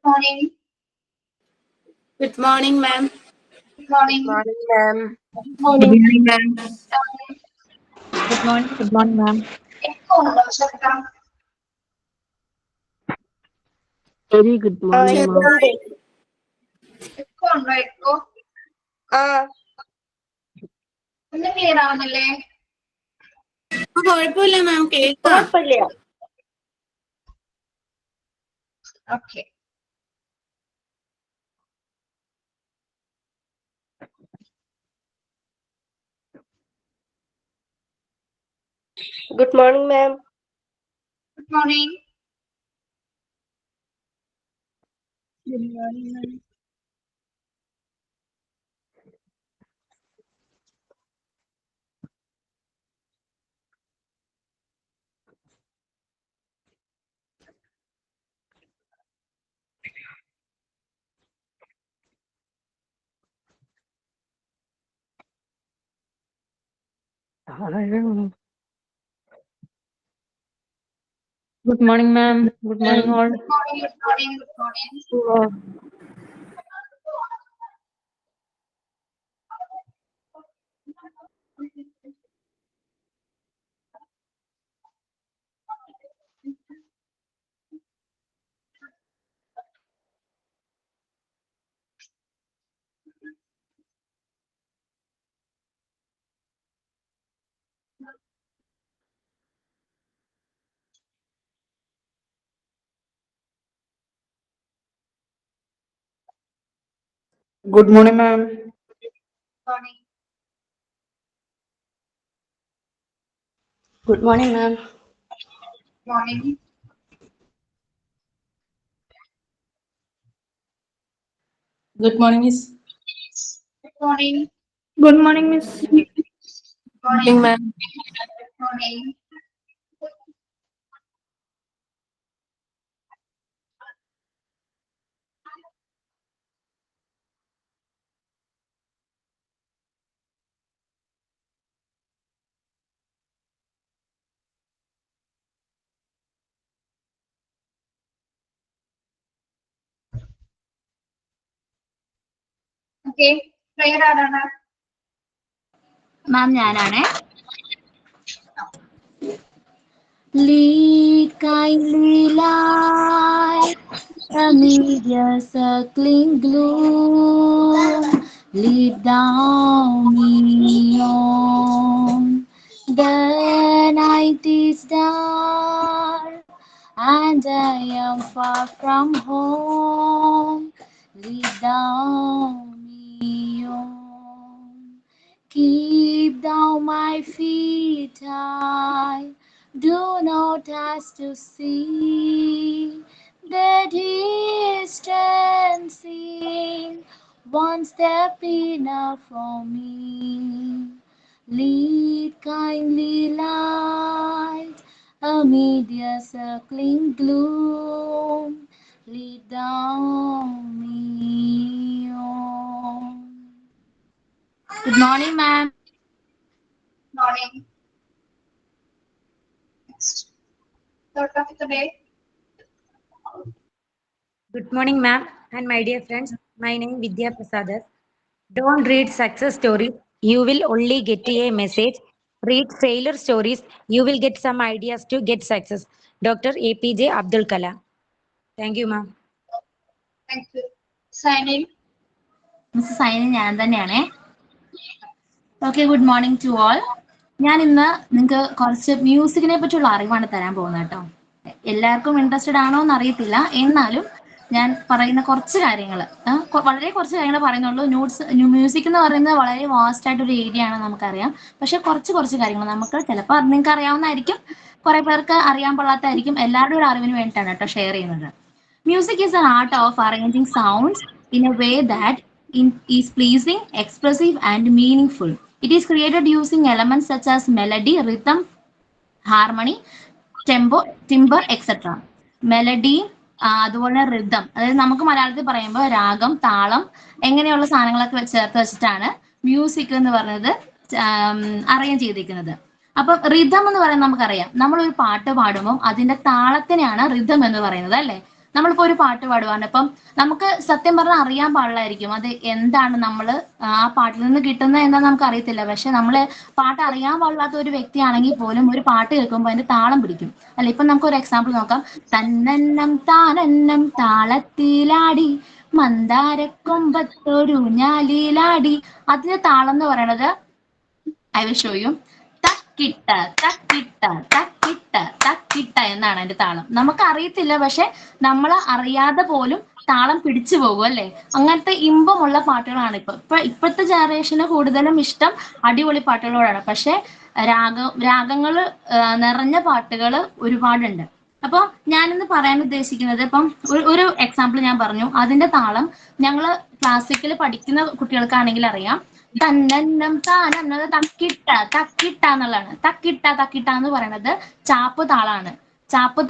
Morning. Good morning, ma'am. Good morning. Morning, ma'am. Good morning, ma'am. Good morning. Good morning, ma'am. Echo undo checkam. Very good morning, ma'am. Echo undo echo. ഒന്ന് clear ആവുന്നില്ലേ? കുഴപ്പമില്ല മാം, കേൾക്കാം. കുഴപ്പമില്ല. Okay. Good morning, ma'am. Good morning. Good morning, ma'am. Good morning, ma'am. Good morning, all. Good morning. Good morning. Good morning. Good morning, ma'am. Morning. Good morning, ma'am. Morning. Good morning, miss. Good morning. Good morning, Miss. Morning ma'am. Good morning. Okay, clear ആരാണ്? മാം ഞാനാണേ. Lead kindly light amid your circling gloom. Lead down me on. The night is dark and I am far from home. Lead down me on. Keep thou my feet high. Do not ask to see the distant scene. One step enough for me. Lead kindly light amid your circling gloom. Lead down me on. Good morning, ma'am. Morning. Thought of the day. Good morning, ma'am, and my dear friends. My name is Vidya Prasadar. Don't read success stories. You will only get a message. Read failure stories. You will get some ideas to get success. Dr. APJ Abdul Kalam. Thank you, ma'am. Thank you. Sign in. Miss Saina ഞാൻ തന്നെയാണേ. Okay, good morning to all. ഞാൻ ഇന്ന് നിങ്ങൾക്ക് കുറച്ച് മ്യൂസിക്കിനെ പറ്റിയുള്ള അറിവാണ് തരാൻ പോകുന്നത് കേട്ടോ. എല്ലാവർക്കും ഇൻട്രസ്റ്റഡ് ആണോ എന്ന് അറിയത്തില്ല, എന്നാലും ഞാൻ പറയുന്ന കുറച്ച് കാര്യങ്ങൾ, വളരെ കുറച്ച് കാര്യങ്ങൾ പറയുന്നുള്ളൂ. മ്യൂസിക് എന്ന് പറയുന്നത് വളരെ വാസ്റ്റ് ആയിട്ടൊരു ഏരിയ ആണ്, നമുക്കറിയാം. പക്ഷെ കുറച്ച് കാര്യങ്ങൾ നമുക്ക് ചിലപ്പോൾ നിങ്ങൾക്ക് അറിയാവുന്നതായിരിക്കും, കുറെ പേർക്ക് അറിയാൻ പാടാത്തായിരിക്കും. എല്ലാവരുടെയും ഒരു അറിവിന് വേണ്ടിയിട്ടാണ് കേട്ടോ ഷെയർ ചെയ്യുന്നത്. Music is an art of arranging sounds in a way that is pleasing, expressive, and meaningful. It is created using elements such as melody, rhythm, harmony, timbre, etc. Melody, അതുപോലെ റിതം, അതായത് നമുക്ക് മലയാളത്തിൽ പറയുമ്പോൾ രാഗം, താളം, എങ്ങനെയുള്ള സാധനങ്ങളൊക്കെ ചേർത്ത് വെച്ചിട്ടാണ് മ്യൂസിക് എന്ന് പറയുന്നത് അറേഞ്ച് ചെയ്തിരിക്കുന്നത്. അപ്പം റിതം എന്ന് പറയുന്നത് നമുക്കറിയാം, നമ്മളൊരു പാട്ട് പാടുമ്പോൾ അതിന്റെ താളത്തിനെയാണ് റിതം എന്ന് പറയുന്നത്, അല്ലേ? നമ്മളിപ്പോ ഒരു പാട്ട് പാടുവാണ്, അപ്പം നമുക്ക് സത്യം പറഞ്ഞാൽ അറിയാൻ പാടില്ലായിരിക്കും അത് എന്താണ് നമ്മൾ ആ പാട്ടിൽ നിന്ന് കിട്ടുന്നത് എന്താണെന്ന് നമുക്ക് അറിയത്തില്ല. പക്ഷെ നമ്മള് പാട്ട് അറിയാൻ പാടില്ലാത്ത ഒരു വ്യക്തിയാണെങ്കിൽ പോലും ഒരു പാട്ട് കേൾക്കുമ്പോൾ അതിന്റെ താളം പിടിക്കും അല്ലെ. ഇപ്പൊ നമുക്ക് ഒരു എക്സാമ്പിൾ നോക്കാം. തന്നന്നം താനന്നം താളത്തിലാടി മന്ദാരക്കൊമ്പത്തൊരു ഞാലിലാടി. അതിന്റെ താളം എന്ന് പറയണത് ഐ വിൽ ഷോ യു. തക്കിട്ട തക്കിട്ട തക്കിട്ട തക്കിട്ട എന്നാണ് അതിന്റെ താളം. നമുക്ക് അറിയത്തില്ല, പക്ഷെ നമ്മൾ അറിയാതെ പോലും താളം പിടിച്ചു പോകും അല്ലെ. അങ്ങനത്തെ ഇമ്പമുള്ള പാട്ടുകളാണ് ഇപ്പോഴത്തെ ജനറേഷന് കൂടുതലും ഇഷ്ടം അടിപൊളി പാട്ടുകളോടാണ്. പക്ഷെ രാഗങ്ങള് നിറഞ്ഞ പാട്ടുകൾ ഒരുപാടുണ്ട്. അപ്പൊ ഞാനിന്ന് പറയാൻ ഉദ്ദേശിക്കുന്നത്, ഇപ്പം ഒരു എക്സാമ്പിൾ ഞാൻ പറഞ്ഞു. അതിന്റെ താളം ഞങ്ങള് ക്ലാസിക്കൽ പഠിക്കുന്ന കുട്ടികൾക്കാണെങ്കിൽ അറിയാം. തന്നന്നം താനെന്നത് തക്കിട്ട തക്കിട്ട എന്നുള്ളതാണ്. തക്കിട്ട തക്കിട്ട എന്ന് പറയുന്നത് ചാപ്പ്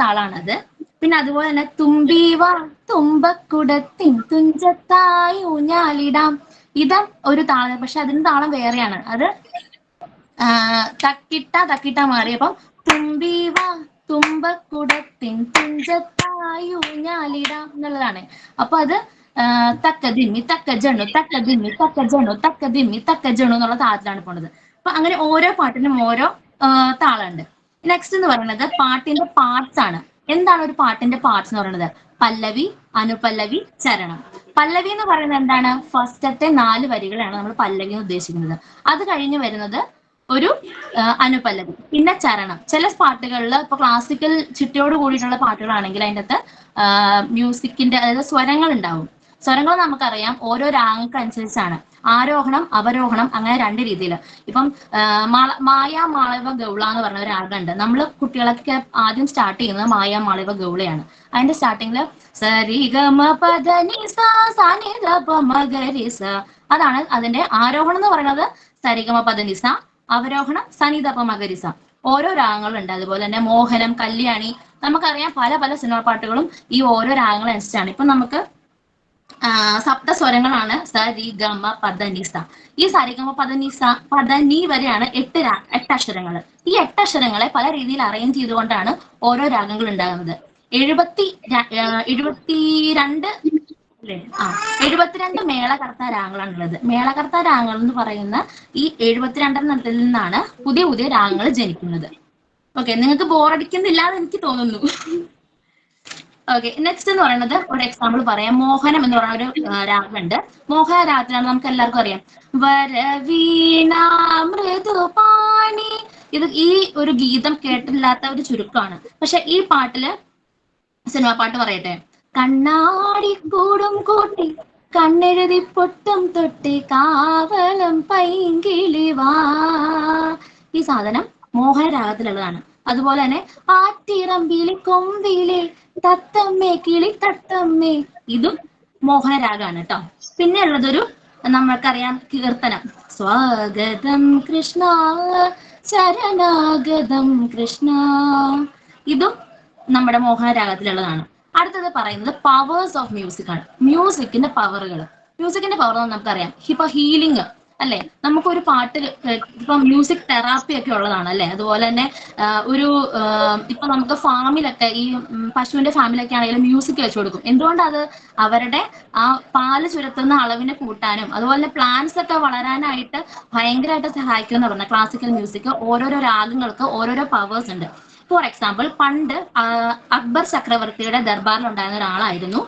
താളാണത്. പിന്നെ അതുപോലെ തന്നെ തുമ്പീവ തുമ്പക്കുടത്തിൻ തുഞ്ചത്തായി ഊഞ്ഞാലിടാം. ഇതും ഒരു താളം, പക്ഷെ അതിന്റെ താളം വേറെയാണ്. അത് തക്കിട്ട മാറിയപ്പം തുമ്പീവ തുമ്പക്കുടത്തിൻ തുഞ്ചത്തായി ഊഞ്ഞാലിടാം എന്നുള്ളതാണ്. അപ്പൊ അത് തക്കതിമ്മി തക്കജണു തക്കതിമ്മി തക്കജണു തക്കതിമ്മി തക്കജണു എന്നുള്ള താളത്തിലാണ് പോണത്. അപ്പൊ അങ്ങനെ ഓരോ പാട്ടിനും ഓരോ താളമുണ്ട്. നെക്സ്റ്റ് എന്ന് പറയുന്നത് പാട്ടിന്റെ പാർട്സ് ആണ്. എന്താണ് ഒരു പാട്ടിന്റെ പാർട്സ് എന്ന് പറയുന്നത്? പല്ലവി, അനുപല്ലവി, ചരണം. പല്ലവി എന്ന് പറയുന്നത് എന്താണ്? ഫസ്റ്റത്തെ 4 വരികളാണ് നമ്മൾ പല്ലവി എന്ന് ഉദ്ദേശിക്കുന്നത്. അത് കഴിഞ്ഞ് വരുന്നത് ഒരു അനുപല്ലവി, പിന്നെ ചരണം. ചില പാട്ടുകളിൽ ഇപ്പൊ ക്ലാസിക്കൽ ചിട്ടയോട് കൂടിയിട്ടുള്ള പാട്ടുകളാണെങ്കിൽ അതിൻ്റെ അകത്ത് മ്യൂസിക്കിന്റെ അതായത് സ്വരങ്ങൾ ഉണ്ടാവും. സ്വരങ്ങൾ നമുക്കറിയാം ഓരോ രാഗങ്ങൾക്ക് അനുസരിച്ചാണ്. ആരോഹണം, അവരോഹണം, അങ്ങനെ 2 രീതിയിൽ. ഇപ്പം മായ മാളവ ഗൗള എന്ന് പറഞ്ഞ ഒരു രാഗമുണ്ട്. നമ്മൾ കുട്ടികളൊക്കെ ആദ്യം സ്റ്റാർട്ട് ചെയ്യുന്നത് മായ മാളവ ഗൗളയാണ്. അതിന്റെ സ്റ്റാർട്ടിങ്ങില് സരി ഗമ പദ നി സ സ നി ധ പ മ ഗ രി സ. അതാണ് അതിന്റെ ആരോഹണം എന്ന് പറയുന്നത് സരിഗമ പദ നി സ, അവരോഹണം സനി ധ പ മ ഗ രി സ. ഓരോ രാഗങ്ങളുണ്ട്. അതുപോലെ തന്നെ മോഹനം, കല്യാണി, നമുക്കറിയാം പല പല സിനിമ പാട്ടുകളും ഈ ഓരോ രാഗങ്ങൾ അനുസരിച്ചാണ്. ഇപ്പൊ നമുക്ക് സപ്തസ്വരങ്ങളാണ് സരി ഗമ പദനിസ. ഈ സരിഗമ പദനിസ പദനി വരെയാണ് 8 അക്ഷരങ്ങൾ. ഈ 8 അക്ഷരങ്ങളെ പല രീതിയിൽ അറേഞ്ച് ചെയ്തുകൊണ്ടാണ് ഓരോ രാഗങ്ങൾ ഉണ്ടാകുന്നത്. 72 മേളകർത്ത രാഗങ്ങളാണുള്ളത്. മേളകർത്ത രാഗങ്ങൾ എന്ന് പറയുന്ന ഈ 72 നിന്നാണ് പുതിയ പുതിയ രാഗങ്ങൾ ജനിക്കുന്നത്. ഓക്കെ, നിങ്ങൾക്ക് ബോറടിക്കുന്നില്ല എന്ന് എനിക്ക് തോന്നുന്നു. ഓക്കെ, നെക്സ്റ്റ് എന്ന് പറയുന്നത് ഒരു എക്സാമ്പിൾ പറയാം. മോഹനം എന്ന് പറയുന്ന ഒരു രാഗമുണ്ട്. മോഹന രാഗത്തിലാണ് നമുക്ക് എല്ലാവർക്കും അറിയാം വരവീണ മൃദുപാണി. ഈ ഒരു ഗീതം കേട്ടില്ലാത്ത ഒരു ചുരുക്കമാണ്. പക്ഷെ ഈ പാട്ടില് സിനിമ പാട്ട് പറയട്ടെ. കണ്ണാടി കൂടും കൂട്ടി കണ്ണെഴുതി പൊട്ടും തൊട്ടി കാവലം പൈങ്കിളിവാ. ഈ സാധനം മോഹന രാഗത്തിലുള്ളതാണ്. അതുപോലെ തന്നെ ആറ്റിറമ്പിലി കൊമ്പിലെ തത്തമ്മേ കിളി തത്തമ്മേ, ഇതും മോഹന രാഗമാണ് കേട്ടോ. പിന്നെ ഉള്ളതൊരു നമ്മൾക്കറിയാം കീർത്തനം. സ്വാഗതം കൃഷ്ണ ശരണാഗതം കൃഷ്ണ, ഇതും നമ്മുടെ മോഹന രാഗത്തിലുള്ളതാണ്. അടുത്തത് പറയുന്നത് പവേഴ്സ് ഓഫ് മ്യൂസിക് ആണ്. മ്യൂസിക്കിന്റെ പവറുകൾ. മ്യൂസിക്കിന്റെ പവർ നമുക്കറിയാം. ഇപ്പൊ ഹീലിംഗ് അല്ലെ, നമുക്കൊരു പാട്ട് ഇപ്പൊ മ്യൂസിക് തെറാപ്പി ഒക്കെ ഉള്ളതാണ് അല്ലെ. അതുപോലെ തന്നെ ഒരു ഇപ്പൊ നമുക്ക് ഫാമിലൊക്കെ ഈ പശുവിന്റെ ഫാമിലൊക്കെ ആണെങ്കിലും മ്യൂസിക് വെച്ചു കൊടുക്കും. എന്തുകൊണ്ടത്? അവരുടെ ആ പാല് ചുരത്തുന്ന അളവിനെ കൂട്ടാനും അതുപോലെ പ്ലാന്റ്സ് ഒക്കെ വളരാനായിട്ട് ഭയങ്കരമായിട്ട് സഹായിക്കും എന്ന് പറഞ്ഞാൽ ക്ലാസിക്കൽ മ്യൂസിക് ഓരോരോ രാഗങ്ങൾക്ക് ഓരോരോ പവേഴ്സ് ഉണ്ട്. ഫോർ എക്സാമ്പിൾ, പണ്ട് അക്ബർ ചക്രവർത്തിയുടെ ദർബാറിൽ ഉണ്ടായിരുന്ന ഒരാളായിരുന്നു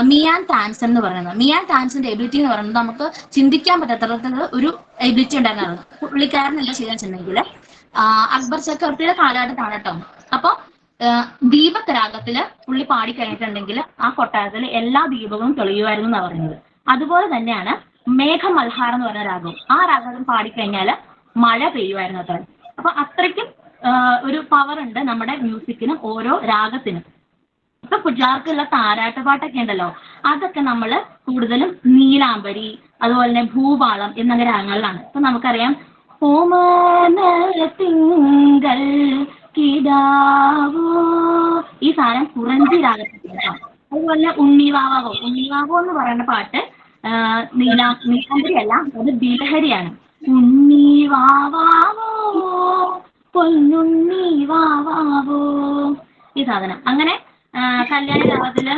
മിയാൻ താൻസൻ എന്ന് പറയുന്നത്. മിയാൻ താൻസന്റെ എബിലിറ്റി എന്ന് പറയുന്നത് നമുക്ക് ചിന്തിക്കാൻ പറ്റാത്ത ഒരു എബിലിറ്റി ഉണ്ടായിരുന്നതാണ്. പുള്ളിക്കാരൻ എന്താ ചെയ്യാന്ന് വെച്ചിട്ടുണ്ടെങ്കിൽ അക്ബർ ചക്രവർത്തിയുടെ കാലഘട്ടത്താണ് കേട്ടോ. അപ്പൊ ദീപക് രാഗത്തില് പുള്ളി പാടിക്കഴിഞ്ഞിട്ടുണ്ടെങ്കിൽ ആ കൊട്ടാരത്തിൽ എല്ലാ ദീപങ്ങളും തെളിയുമായിരുന്നു എന്നാണ് പറയുന്നത്. അതുപോലെ തന്നെയാണ് മേഘമൽഹാർ എന്ന് പറഞ്ഞ രാഗവും. ആ രാഗം പാടിക്കഴിഞ്ഞാൽ മഴ പെയ്യുമായിരുന്നു അത്ര. അപ്പൊ അത്രയ്ക്കും ഒരു പവർ ഉണ്ട് നമ്മുടെ മ്യൂസിക്കിനും ഓരോ രാഗത്തിനും. ഇപ്പൊ പിള്ളേർക്കുള്ള താരാട്ടുപാട്ടൊക്കെ ഉണ്ടല്ലോ, അതൊക്കെ നമ്മൾ കൂടുതലും നീലാംബരി അതുപോലെ തന്നെ ഭൂപാളം എന്നൊക്കെ രാഗങ്ങളിലാണ്. ഇപ്പൊ നമുക്കറിയാം തിങ്കൾ കിടാവോ, ഈ സാധനം കുറഞ്ചി രാഗത്തിലാണ്. അതുപോലെ ഉണ്ണിവാവോ എന്ന് പറയുന്ന പാട്ട് നീലാംബരി അല്ല, അത് ബിലഹരിയാണ്. ഉണ്ണിവാവോ പൊന്നുണ്ണി വാവാവോ, ഈ സാധനം. അങ്ങനെ കല്യാണ രാഗത്തില്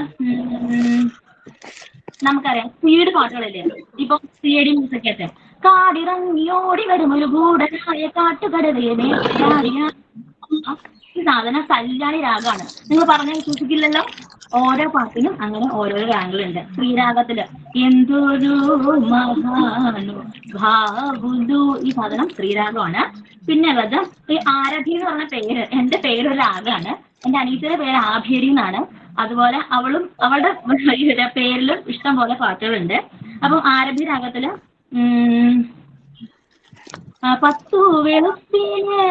നമുക്കറിയാം സ്പീഡ് പാട്ടുകളില്ലേ, ഇപ്പൊ സിഐഡി മ്യൂസിക് ഒക്കെ കാടിറങ്ങി ഓടി വരും ഒരു ഗൂഢനായ കാട്ടുകടവേനെ ഈ സാധനം കല്യാണി രാഗമാണ്. നിങ്ങൾ പറഞ്ഞാൽ വിശ്വസിക്കില്ലല്ലോ. ഓരോ പാട്ടിനും അങ്ങനെ ഓരോരോ രാഗങ്ങളുണ്ട്. ശ്രീരാഗത്തില് എന്തൊരു മഹാനു ഭാവുലു ഈ സാധനം ശ്രീരാഗമാണ്. പിന്നെ ഉള്ളത് ഈ ആരഭി എന്ന് പറഞ്ഞ പേര്, എന്റെ പേരൊരു രാഗമാണ്. എന്റെ അനീറ്റയുടെ പേര് ആഭേരി എന്നാണ്. അതുപോലെ അവളുടെ പേരിലും ഇഷ്ടം പോലെ പാട്ടുകളുണ്ട്. അപ്പം ആരഭി രാഗത്തില് പത്തു വെളുപ്പിന്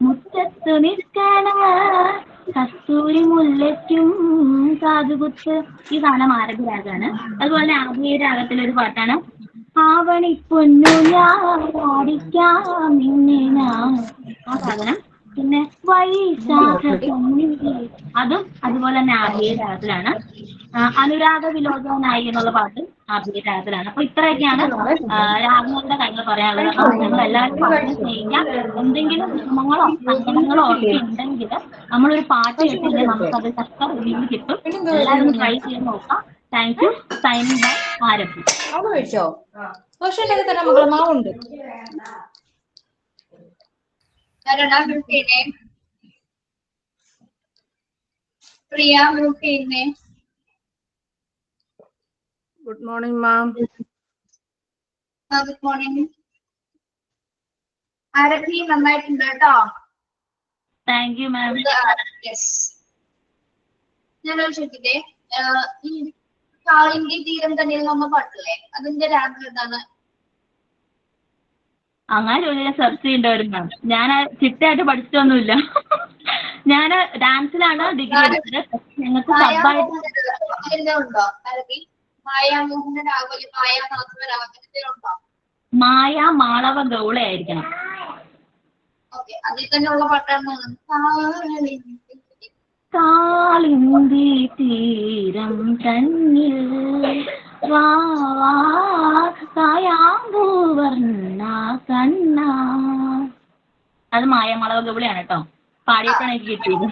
മുറ്റത്ത് നിൽക്കണ കസ്തൂരി മുല്ലയ്ക്കും കാതുകുത്ത് ഈ ഗാനം ആരഭി രാഗമാണ്. അതുപോലെ ആഭേരി രാഗത്തിലൊരു പാട്ടാണ് ആവണി പൊന്നു ഞാൻ ഓടിക്കാം നിന്നെ ഞാൻ ആ സാധനം. പിന്നെ വൈശാഖ അതും അതുപോലെ തന്നെ ആഭേരി രാഗത്തിലാണ്. അനുരാഗ വിലോചനായി എന്നുള്ള പാട്ട് ആഭേരി രാഗത്തിലാണ്. അപ്പൊ ഇത്രയൊക്കെയാണ് രാഗങ്ങളുടെ കാര്യങ്ങൾ പറയാനുള്ളത്. അപ്പൊ ഞങ്ങൾ എല്ലാവരും പാട്ട് ചെയ്യാം. എന്തെങ്കിലും വിഷമങ്ങളോ സങ്കടങ്ങളോ ഒക്കെ ഉണ്ടെങ്കിൽ നമ്മളൊരു പാട്ട് കേട്ടിട്ട് നമുക്കത് തക്ക റിവ്യൂ കിട്ടും. എല്ലാവരും ട്രൈ ചെയ്ത് നോക്കാം. Thank you. Signing by Aarabhi. മാവുണ്ട്. പ്രിയ മ്യൂട്ട് ചെയ്യുന്നേ. Good morning ma'am. Good morning. Aarabhi നന്നായിട്ടുണ്ട് കേട്ടോ. Thank you ma'am. യെസ്. ഞാനൊരു ചോദിക്കട്ടെ, ഈ കാളിന്റെ തീരം തന്നെ നമ്മ പാട്ടില്ലേ, അതിന്റെ രാഗം എന്താണ്? അങ്ങനെ ചോദിച്ചാൽ സെർച്ച് ചെയ്യേണ്ടി വരും മാം. ഞാൻ ചിട്ടയായിട്ട് പഠിച്ചിട്ടൊന്നുമില്ല. ഞാൻ ഡാൻസിലാണ് ഡിഗ്രി എടുത്തത്. ഞങ്ങൾക്ക് സബ്ബായിട്ട് ഉണ്ടോ ആരഭി? മായാമോഹന രാഘവ മായാനാഥ രാഗത്തിന്റെ ഉണ്ടോ? മായ മാളവ ഗൗള ആയിരിക്കണം. ഓക്കെ, അതിൽ തന്നെയുള്ള പാട്ടാണ് കാളിന്തി തീരം തന്നിൽ കായാമ്പൂവർണ്ണ കണ്ണ. അത് മായ മാളവ ഗൗളയാണ് കേട്ടോ. പാടിയിട്ടാണ് എനിക്ക് കിട്ടിയത്.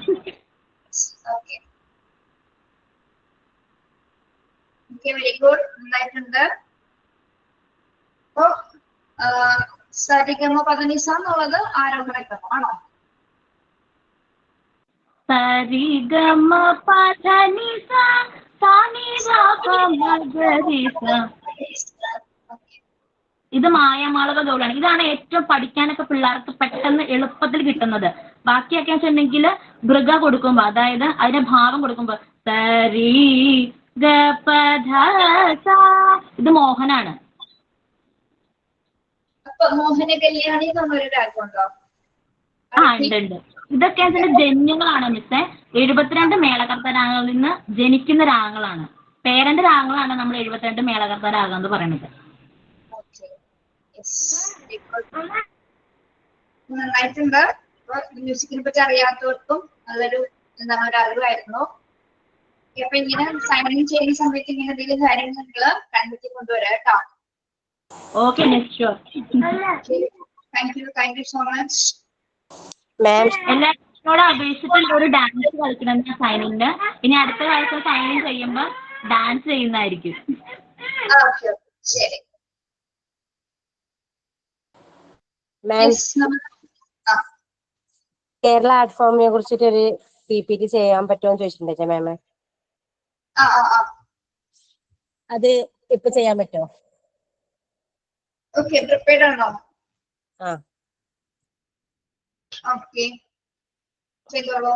വെരി ഗുഡ്, നന്നായിട്ടുണ്ട്. അപ്പൊ സരിഗമ പദനിസ എന്നുള്ളത് ആരോപണ ക്രമമാണോ? സരിഗമ പദനിസ ഇത് മായാമാളവ ഗൗളാണ്. ഇതാണ് ഏറ്റവും പഠിക്കാനൊക്കെ പിള്ളേർക്ക് പെട്ടെന്ന് എളുപ്പത്തിൽ കിട്ടുന്നത്. ബാക്കിയൊക്കെ വെച്ചിട്ടുണ്ടെങ്കിൽ ഭൃഗ കൊടുക്കുമ്പോ, അതായത് അതിന്റെ ഭാവം കൊടുക്കുമ്പോ സരി ഗ പധ സ ഇത് മോഹനാണ്. അപ്പൊ മോഹന കല്യാണി എന്നൊരു രാഗമുണ്ടോ? ഉണ്ട്. ഇതൊക്കെ ജന്യങ്ങളാണ് മിസ്സേ. 72 മേളകർത്ത രാഗങ്ങളിൽ നിന്ന് ജനിക്കുന്ന രാഗങ്ങളാണ്. പേരന്റെ രാഗങ്ങളാണ് നമ്മൾ 72 മേളകർത്ത രാഗം എന്ന് പറയുന്നത്. നന്നായിട്ടുണ്ട്. മ്യൂസിക്കിനെ പറ്റി അറിയാത്തവർക്കും അതൊരു ഒരു അറിവായിരുന്നു. അപ്പൊ ഇങ്ങനെ സൈനിങ് ചെയ്യുന്ന സമയത്ത് ഇങ്ങനെ എന്തെങ്കിലും കാര്യങ്ങൾ നിങ്ങൾ കണ്ടെത്തി കൊണ്ടുവരാം കേട്ടോ. Okay, thank you so much. എല്ലാവരോടും അപേക്ഷിച്ചിട്ട് ഒരു ഡാൻസ് കളിക്കണം സൈനിങ്ങിന്. ഇനി അടുത്ത കാലത്ത് സൈനിങ് ചെയ്യുമ്പോ ഡാൻസ് ചെയ്യുന്നതായിരിക്കും. ശരി. കേരള ആർട്ട് ഫോമിനെ കുറിച്ചിട്ട് ഒരു PPT ചെയ്യാൻ പറ്റുമോ ചോദിച്ചിട്ടുണ്ടേ മാമ. അത് ഇപ്പൊ ചെയ്യാൻ പറ്റുമോ? ഓക്കെ, പ്രിപ്പയർഡ് ആണോ? ഓക്കെ, ചെയ്തോളൂ.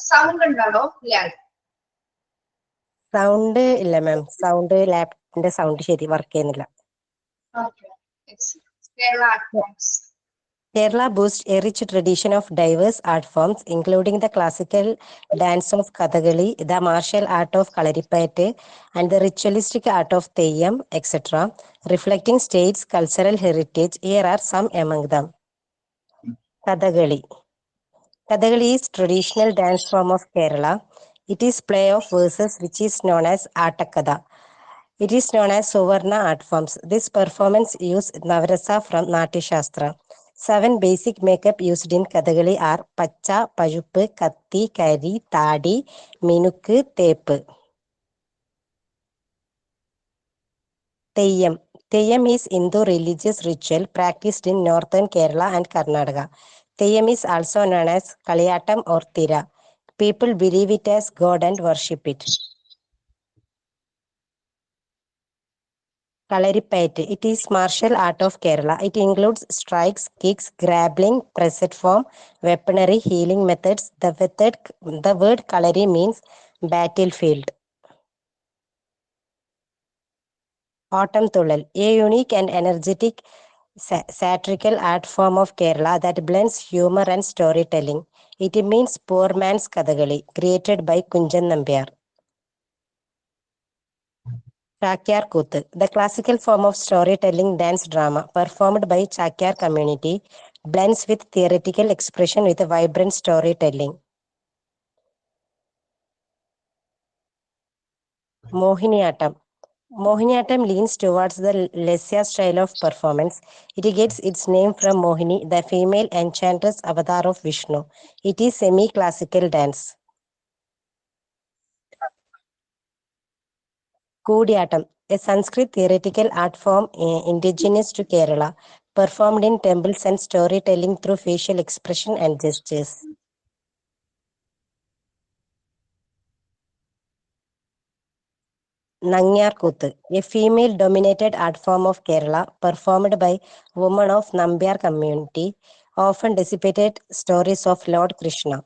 സൗണ്ട് ഉണ്ടോ? സൗണ്ട് ഇല്ല മാം. സൗണ്ട് ലാപ്ടോപ്പിന്റെ സൗണ്ട് ശരി വർക്ക് ചെയ്യുന്നില്ല. Kerala boasts a rich tradition of diverse art forms, including the classical dance of Kathakali, the martial art of Kalaripayattu, and the ritualistic art of Theyyam, etc., reflecting state's cultural heritage. Here are some among them. Kathakali. Kathakali is traditional dance form of Kerala. It is play of verses which is known as Attakatha. It is known as Suvarna art forms. This performance used Navarasa from Natya Shastra. 7 basic makeup used in Kathakali are Pacha, Pajuppu, Katti, Kari, Tadi, Minukku, Teppu. Teyyam. Teyyam is Hindu religious ritual practiced in northern Kerala and Karnataka. Teyyam is also known as Kaliyattam or Thira. People believe it as God and worship it. Kalaripayattu. It is martial art of Kerala. It includes strikes, kicks, grappling, pressed form, weaponry, healing methods. The word Kalari means battlefield. Autumn Thulal. A unique and energetic satirical art form of Kerala that blends humor and storytelling. It means poor man's Kathakali, created by Kunjan Nambiar. Chakyar Kuthu, the classical form of storytelling dance drama performed by Chakyar community, blends with theoretical expression with a vibrant storytelling. Mohiniyattam. Mohiniyattam leans towards the Lesya style of performance. It gets its name from Mohini, the female enchantress avatar of Vishnu. It is semi-classical dance. Kudiyattam, a Sanskrit theoretical art form indigenous to Kerala, performed in temples and storytelling through facial expression and gestures. Nangyar Kuthu, a female-dominated art form of Kerala, performed by women of Nambiar community, often dissipated stories of Lord Krishna.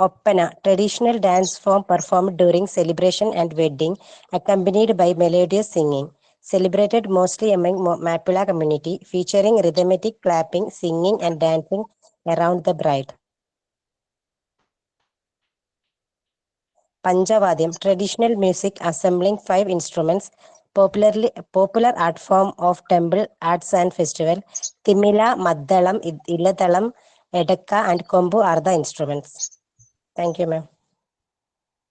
Oppana, traditional dance form performed during celebration and wedding, accompanied by melodious singing. Celebrated mostly among Mappila community, featuring rhythmic clapping, singing, and dancing around the bride. Panjavadyam, traditional music assembling 5 instruments, popular art form of temple arts and festival. Timila, Maddalam, Iladalam, Edakka, and Kombu are the instruments. Thank you, ma'am.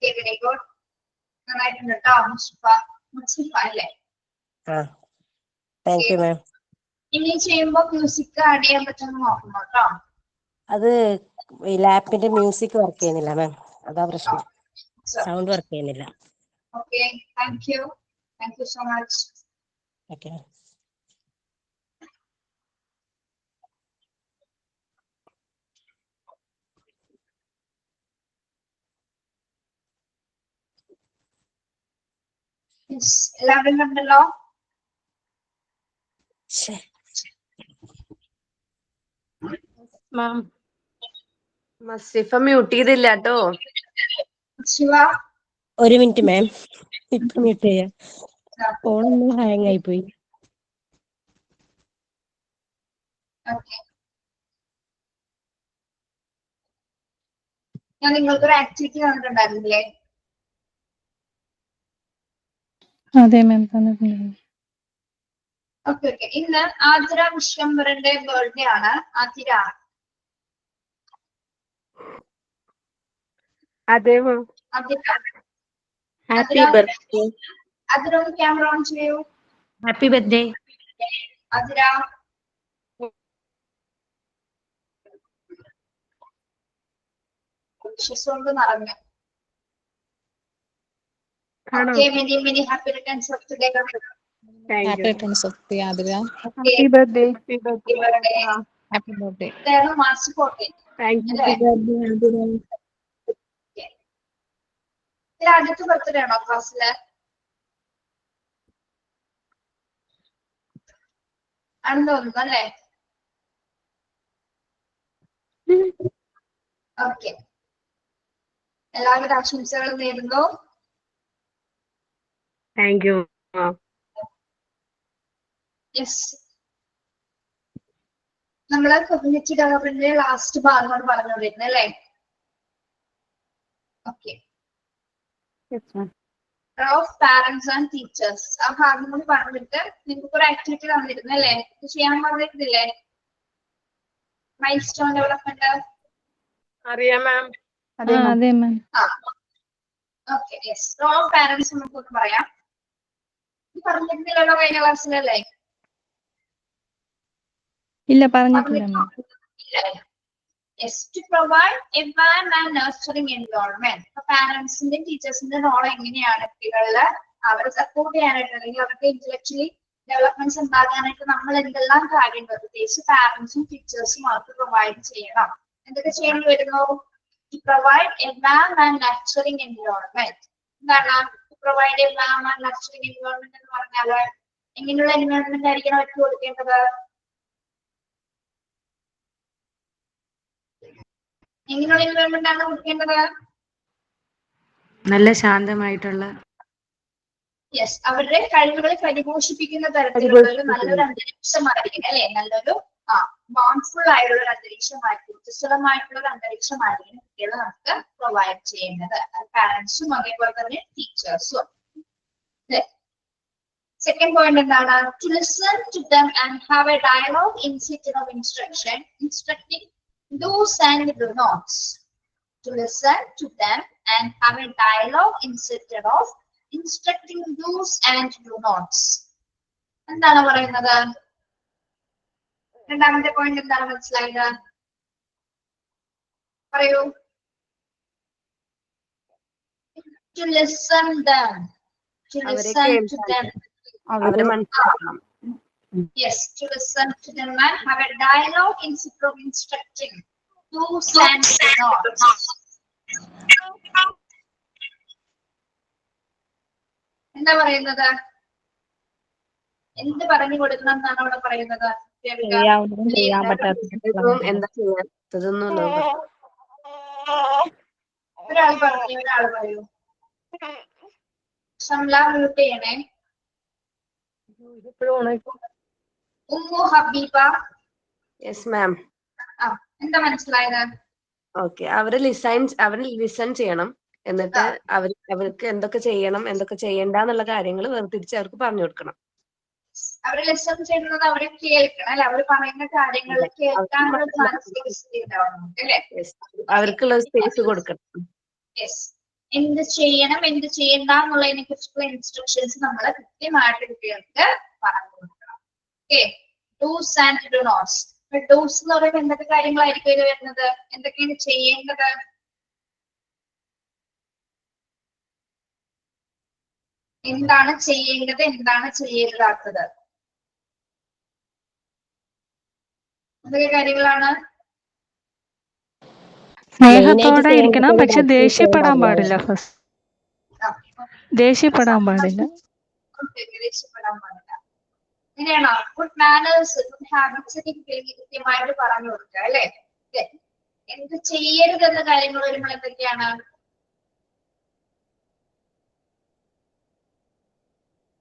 Okay, very good. നന്നായിട്ടുണ്ട് കേട്ടോ മുസ്തഫ അല്ലേ? Thank you മാം. ഇനി ചെയ്യുമ്പോ music add ചെയ്യാൻ പറ്റുമെന്ന് നോക്കണം കേട്ടോ. അത് ഈ ലാപ്പിന്റെ മ്യൂസിക് വർക്ക് ചെയ്യുന്നില്ല മാം, അതാ പ്രശ്നം. സൗണ്ട് വർക്ക് ചെയ്യുന്നില്ല. Okay, thank you so much. Okay. എല്ലാവരും കണ്ടല്ലോ? മാം മസ്തിഫ മ്യൂട്ട് ചെയ്തില്ല കേട്ടോ. ശിവ ഒരു മിനിറ്റ് മാം, ഇപ്പൊ മ്യൂട്ട് ചെയ്യാം. ഫോണൊന്ന് ഹാങ് ആയി പോയി. ഞാൻ നിങ്ങൾക്കൊരു ആക്ടിവിറ്റി തന്നിട്ടുണ്ടായിരുന്നില്ലേ? അതെ മാം തന്നിട്ടുണ്ടായിരുന്നു. ഓക്കെ. ഇന്ന് ആതിര വിശ്വംബരന്റെ ബർത്ത്ഡേ ആണ്. ആതിര. അതെ മാം. Happy birthday. ആതിര ഒന്ന് ക്യാമറ ഓൺ ചെയ്യൂ. Happy birthday. ആതിര. കൊണ്ട് നിറഞ്ഞു. Okay, many happy returns of the day. Happy returns of the Adira. Happy birthday. Happy birthday. ഇതായിരുന്നു മാർച്ച് 14. Thank you. ഇത് ആദ്യത്തെ ബർത്ത്ഡേ ആണോ ക്ലാസ്സില്? ആണെന്ന് തോന്നുന്നു അല്ലേ? ഓക്കെ, എല്ലാവരുടെ ആശംസകളും നേരുന്നു. Thank you. യെസ്, നമ്മള് കമ്മ്യൂണിറ്റി ഡെവലപ്മെന്റിന്റെ ലാസ്റ്റ് ഭാഗമാണ് പറഞ്ഞുകൊണ്ടിരുന്നത് അല്ലേ? Okay. Of parents and teachers, ആ ഭാഗം കൂടി പറഞ്ഞിട്ട് നിങ്ങൾക്ക് ഒരു ആക്ടിവിറ്റി തന്നിരുന്നു അല്ലേ? ചെയ്യാൻ പറഞ്ഞിരുന്നില്ലേ? Mile stone development. അറിയാം മാം. അതെ മാം. അതെ ma'am. Okay yes. Role of parents നമുക്കൊന്ന് പറയാം. പറഞ്ഞിരുന്നില്ലല്ലോ കഴിഞ്ഞ ക്ലാസ്സിലല്ലേ? ഇല്ല പറഞ്ഞിട്ടില്ല ma'am. Yes, to provide a warm and nurturing environment. പാരന്റ്സിന്റെയും ടീച്ചേഴ്സിന്റെ റോൾ എങ്ങനെയാണ് കുട്ടികളില് അവരെ സപ്പോർട്ട് ചെയ്യാനായിട്ട് അല്ലെങ്കിൽ അവർക്ക് ഇന്റലക്ച്വലി ഡെവലപ്മെന്റ്സ് ഉണ്ടാകാനായിട്ട് നമ്മൾ എന്തെല്ലാം കാര്യങ്ങൾ പ്രത്യേകിച്ച് പാരന്റ്സും ടീച്ചേഴ്സും അവർക്ക് പ്രൊവൈഡ് ചെയ്യണം. എന്തൊക്കെ ചെയ്യേണ്ടി വരുന്നു? To provide a warm and nurturing environment. എന്താണ് provide a warm and nurturing environment എന്ന് പറഞ്ഞാല് എങ്ങനെയുള്ള എൻവയോൺമെന്റ് ആയിരിക്കണം അവർക്ക് കൊടുക്കേണ്ടത്? എങ്ങനെയുള്ള എൻവയോൺമെന്റ് ആണ് കൊടുക്കേണ്ടത്? നല്ല ശാന്തമായിട്ടുള്ള യെസ്, അവരുടെ കഴിവുകളെ പരിപോഷിപ്പിക്കുന്ന തരത്തിലുള്ള ഒരു നല്ലൊരു അന്തരീക്ഷമായിരിക്കും അല്ലെ? നല്ലൊരു ബോൺഫുൾ ആയിട്ടുള്ള ഒരു അന്തരീക്ഷമായിരിക്കും, ഊർജ്ജസ്വലമായിട്ടുള്ള ഒരു അന്തരീക്ഷമായിരിക്കും കുട്ടികളെ നമുക്ക് പ്രൊവൈഡ് ചെയ്യുന്നത്. പാരന്റ്സും അതേപോലെ തന്നെ ടീച്ചേഴ്സും. സെക്കൻഡ് പോയിന്റ് എന്താണ്? To listen to them and have a dialogue instead of instruction, instructing do's and do nots. To listen to them and have a dialogue instead of instructing do's and do nots. എന്താണ് പറയുന്നത്? രണ്ടാമത്തെ point എന്താണ് മനസ്സിലായത്? പറയൂ. To listen them. To listen to them. അവരെ മനസ്സിലാക്കണം. Yes, to listen to them and have a dialogue instead of instructing do's and do nots. എന്താ പറയുന്നത്? എന്ത് പറഞ്ഞു കൊടുക്കണം എന്നാണ് അവിടെ പറയുന്നത്? ചെയ്യാവുന്നതും ചെയ്യാൻ പറ്റാത്തതും എന്താ ചെയ്യാത്തതെന്നുള്ള ഒരാൾ പറഞ്ഞു, ഒരാൾ പറയൂ. ഷംല മ്യൂട്ട് ചെയ്യണേ. ഉമ്മു ഹബീബ. Yes ma'am. എന്താ മനസ്സിലായത്? ഓക്കെ, അവര് ലിസൺ ചെയ്യണം. എന്നിട്ട് അവർക്ക് എന്തൊക്കെ ചെയ്യണം എന്തൊക്കെ ചെയ്യണ്ടെന്നുള്ള കാര്യങ്ങൾ വേർതിരിച്ച് അവർക്ക് പറഞ്ഞു കൊടുക്കണം. അവര് ലിസൺ ചെയ്യുന്നത് അവരെ കേൾക്കണം അല്ലെ? അവര് പറയുന്ന കാര്യങ്ങൾ കേൾക്കാനുള്ള മാനസിക സ്ഥിതി ഉണ്ടാവണം അല്ലെ? അവർക്കുള്ള സ്പേസ് കൊടുക്കണം. യെസ്. എന്ത് ചെയ്യണം എന്ത് ചെയ്യണ്ട എന്നുള്ളതിനെ കുറിച്ചുള്ള ഇൻസ്ട്രക്ഷൻസ് നമ്മൾ കൃത്യമായിട്ട് കുട്ടികൾക്ക് പറഞ്ഞു കൊടുക്കണം. Okay. Dos and do notes. Dos എന്ന് പറയുമ്പോൾ എന്തൊക്കെ കാര്യങ്ങളായിരിക്കും ഇത് വരുന്നത്? എന്തൊക്കെയാണ് ചെയ്യേണ്ടത്? എന്താണ് ചെയ്യേണ്ടത്, എന്താണ് ചെയ്യരുതാത്തത്? എന്തൊക്കെ കാര്യങ്ങളാണ്? സ്നേഹത്തോടെ ഇരിക്കണം, പക്ഷെ ദേഷ്യപ്പെടാൻ പാടില്ല. ദേഷ്യപ്പെടാൻ പാടില്ല. ദേഷ്യപ്പെടാൻ പാടില്ല. ഇങ്ങനെയാണോ? ഗുഡ് മാനേഴ്സ്, ഗുഡ് ഹാബിറ്റ്സ് ഒക്കെ കുട്ടികൾക്ക് കൃത്യമായിട്ട് പറഞ്ഞു കൊടുക്കുക അല്ലെ? എന്ത് ചെയ്യരുതെന്ന കാര്യങ്ങൾ വരുമ്പോൾ എന്തൊക്കെയാണ്?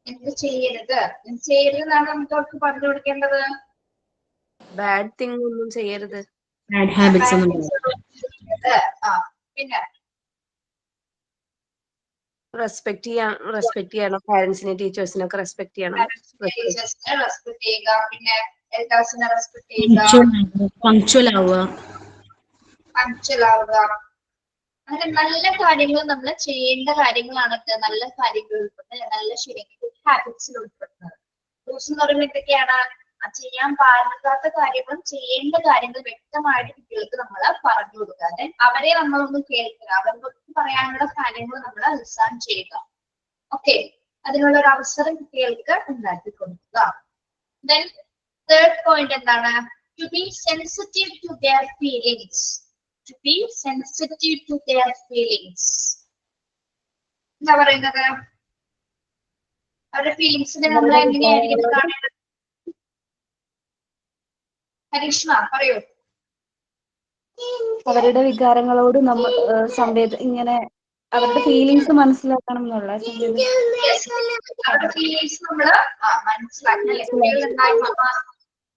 എന്ത് ചെയ്യരുത്, എന്ത് ചെയ്യരുത് എന്നാണ് നമുക്ക് അവർക്ക് പറഞ്ഞു കൊടുക്കേണ്ടത്. ബാഡ് തിങ് ഒന്നും ചെയ്യരുത്. ബാഡ് ഹാബിറ്റ്സ് ഒന്നും പിന്നെ റെസ്പെക്ട് ചെയ്യണം. പാരന്റ്സിനെ ടീച്ചേഴ്സിനെ ഒക്കെ റെസ്പെക്ട് ചെയ്യണം. ടീച്ചേഴ്സിനെ റെസ്പെക്ട് ചെയ്യുക, പിന്നെ എൽഡേഴ്സിനെ റെസ്പെക്ട് ചെയ്യുക, പങ്ക്ച്വൽ ആവുക. അങ്ങനെ നല്ല കാര്യങ്ങൾ നമ്മൾ ചെയ്യേണ്ട കാര്യങ്ങളാണ് നല്ല കാര്യങ്ങൾ ഉൾപ്പെടുന്നത്, നല്ല ശീലങ്ങൾ, ഗുഡ് ഹാബിറ്റ്സിൽ ഉൾപ്പെടുന്നത്. ഡൂസ് എന്ന് പറയുമ്പോൾ എന്തൊക്കെയാണ്? ചെയ്യാൻ പാടില്ലാത്ത കാര്യങ്ങളും ചെയ്യേണ്ട കാര്യങ്ങൾ വ്യക്തമായിട്ട് കുട്ടികൾക്ക് നമ്മൾ പറഞ്ഞു കൊടുക്കുക. അവരെ നമ്മളൊന്ന് കേൾക്കുക, അവർക്ക് പറയാനുള്ള കാര്യങ്ങൾ നമ്മൾ ലിസൺ ചെയ്യുക. ഓക്കെ, അതിനുള്ള ഒരു അവസരം കുട്ടികൾക്ക് ഉണ്ടാക്കി കൊടുക്കുക. ദെൻ തേർഡ് പോയിന്റ് എന്താണ്? To be sensitive to their feelings. To be sensitive to their feelings. എന്താ പറയുന്നത്? അവരുടെ ഫീലിങ്സിനെ നമ്മൾ എങ്ങനെയായിരിക്കും കാണേണ്ടത്? ഹരീഷ്മ പറയൂ. അവരുടെ വികാരങ്ങളോട് നമ്മൾ ഇങ്ങനെ അവരുടെ ഫീലിങ്സ് മനസ്സിലാക്കണം എന്നുള്ള അവരുടെ ഫീലിങ്സ് നമ്മള് മനസ്സിലാക്കണം. കുട്ടികളുണ്ടായി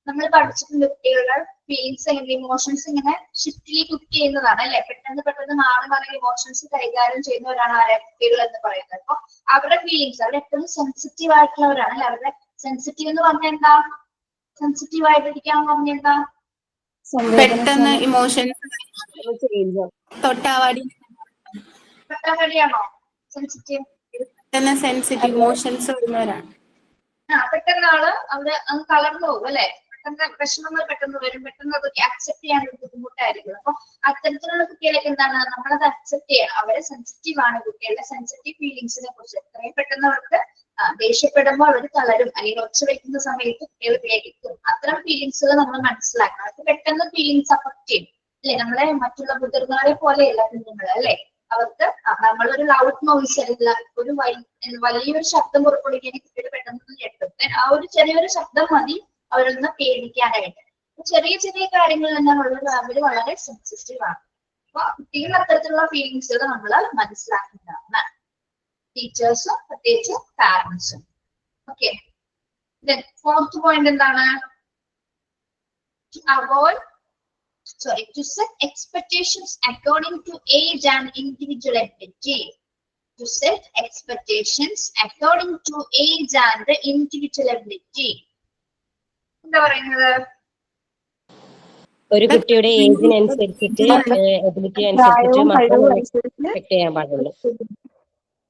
നമ്മൾ പഠിച്ചിട്ടുണ്ട് കുട്ടികളുടെ ഫീലിങ്സ് എങ്ങനെ, ഇമോഷൻസ് ഇങ്ങനെ ഷിഫ്റ്റിലി കുക്ക് ചെയ്യുന്നതാണ് അല്ലെ? പെട്ടെന്ന് മാറി മാറി ഇമോഷൻസ് കൈകാര്യം ചെയ്യുന്നവരാണ് ആരെ കുട്ടികൾ എന്ന് പറയുന്നത്. അപ്പൊ അവരുടെ ഫീലിങ്സ് അവർ എപ്പോഴും സെൻസിറ്റീവ് ആയിട്ടുള്ളവരാണ് അല്ലെ? അവരുടെ സെൻസിറ്റീവ് എന്ന് പറഞ്ഞാൽ എന്താ? സെൻസിറ്റീവ് ആയിട്ടിരിക്കാന്ന് പറഞ്ഞാൽ എന്താ? പെട്ടെന്ന് ഇമോഷൻസ് ചേഞ്ച് തൊട്ടാവാടി പെട്ടെന്നടിയാണോ സെൻസിറ്റീവ്? പെട്ടെന്ന് സെൻസിറ്റീവ് ഇമോഷൻസ് വരുന്നവരാണ്. പെട്ടെന്ന് ആള് അവിടെ അങ്ങ് കളർന്നു പോകും അല്ലെ? പെട്ടെന്ന് വിഷമങ്ങൾ പെട്ടെന്ന് വരും, പെട്ടെന്ന് അതൊക്കെ അക്സെപ്റ്റ് ചെയ്യാൻ ഒരു ബുദ്ധിമുട്ടായിരിക്കും. അപ്പൊ അത്തരത്തിലുള്ള കുട്ടികളൊക്കെ എന്താണ്, നമ്മളത് അക്സെപ്റ്റ് ചെയ്യണം. അവരെ സെൻസിറ്റീവ് ആണ്, കുട്ടികളുടെ സെൻസിറ്റീവ് ഫീലിങ്സിനെ കുറിച്ച്. എത്രയും പെട്ടെന്ന് അവർക്ക് ദേഷ്യപ്പെടുമ്പോൾ അവർ തളരും, അല്ലെങ്കിൽ ഒച്ച വയ്ക്കുന്ന സമയത്ത് കുട്ടികൾ പേടിക്കും. അത്തരം ഫീലിങ്സുകൾ നമ്മൾ മനസ്സിലാക്കണം. അവർക്ക് പെട്ടെന്ന് ഫീലിങ്സ് അഫക്ട് ചെയ്യും അല്ലെ? നമ്മളെ മറ്റുള്ള മുതിർന്നവരെ പോലെയല്ല കുഞ്ഞുങ്ങൾ അല്ലെ? അവർക്ക് നമ്മളൊരു ലൗഡ് നോയിസ് അല്ല, ഒരു വലിയൊരു ശബ്ദം പുറപ്പെടുവിക്കാൻ കുട്ടികൾ പെട്ടെന്ന് ഞെട്ടും. ആ ഒരു ചെറിയൊരു ശബ്ദം മതി അവരൊന്ന് പേടിക്കാനായിട്ട്. ചെറിയ ചെറിയ കാര്യങ്ങളിൽ തന്നെ അവര് വളരെ സെൻസിറ്റീവ് ആണ്. അപ്പൊ കുട്ടികൾ അത്തരത്തിലുള്ള ഫീലിങ്സുകൾ നമ്മൾ മനസ്സിലാക്കുന്നതാണ്, ടീച്ചേഴ്സും പ്രത്യേകിച്ച് പാരന്റ്സും. ഓക്കെ, ഫോർത്ത് പോയിന്റ് എന്താണ്? To set expectations according to age and individual ability. To set expectations according to age and individual ability. എന്താ പറയുന്നത്? ഒരു കുട്ടിയുടെ ഏജിനനുസരിച്ചിട്ട് എബിലിറ്റി അനുസരിച്ചിട്ട് മാത്രമേ എക്സ്പെക്ട് ചെയ്യാൻ പാടുള്ളൂ.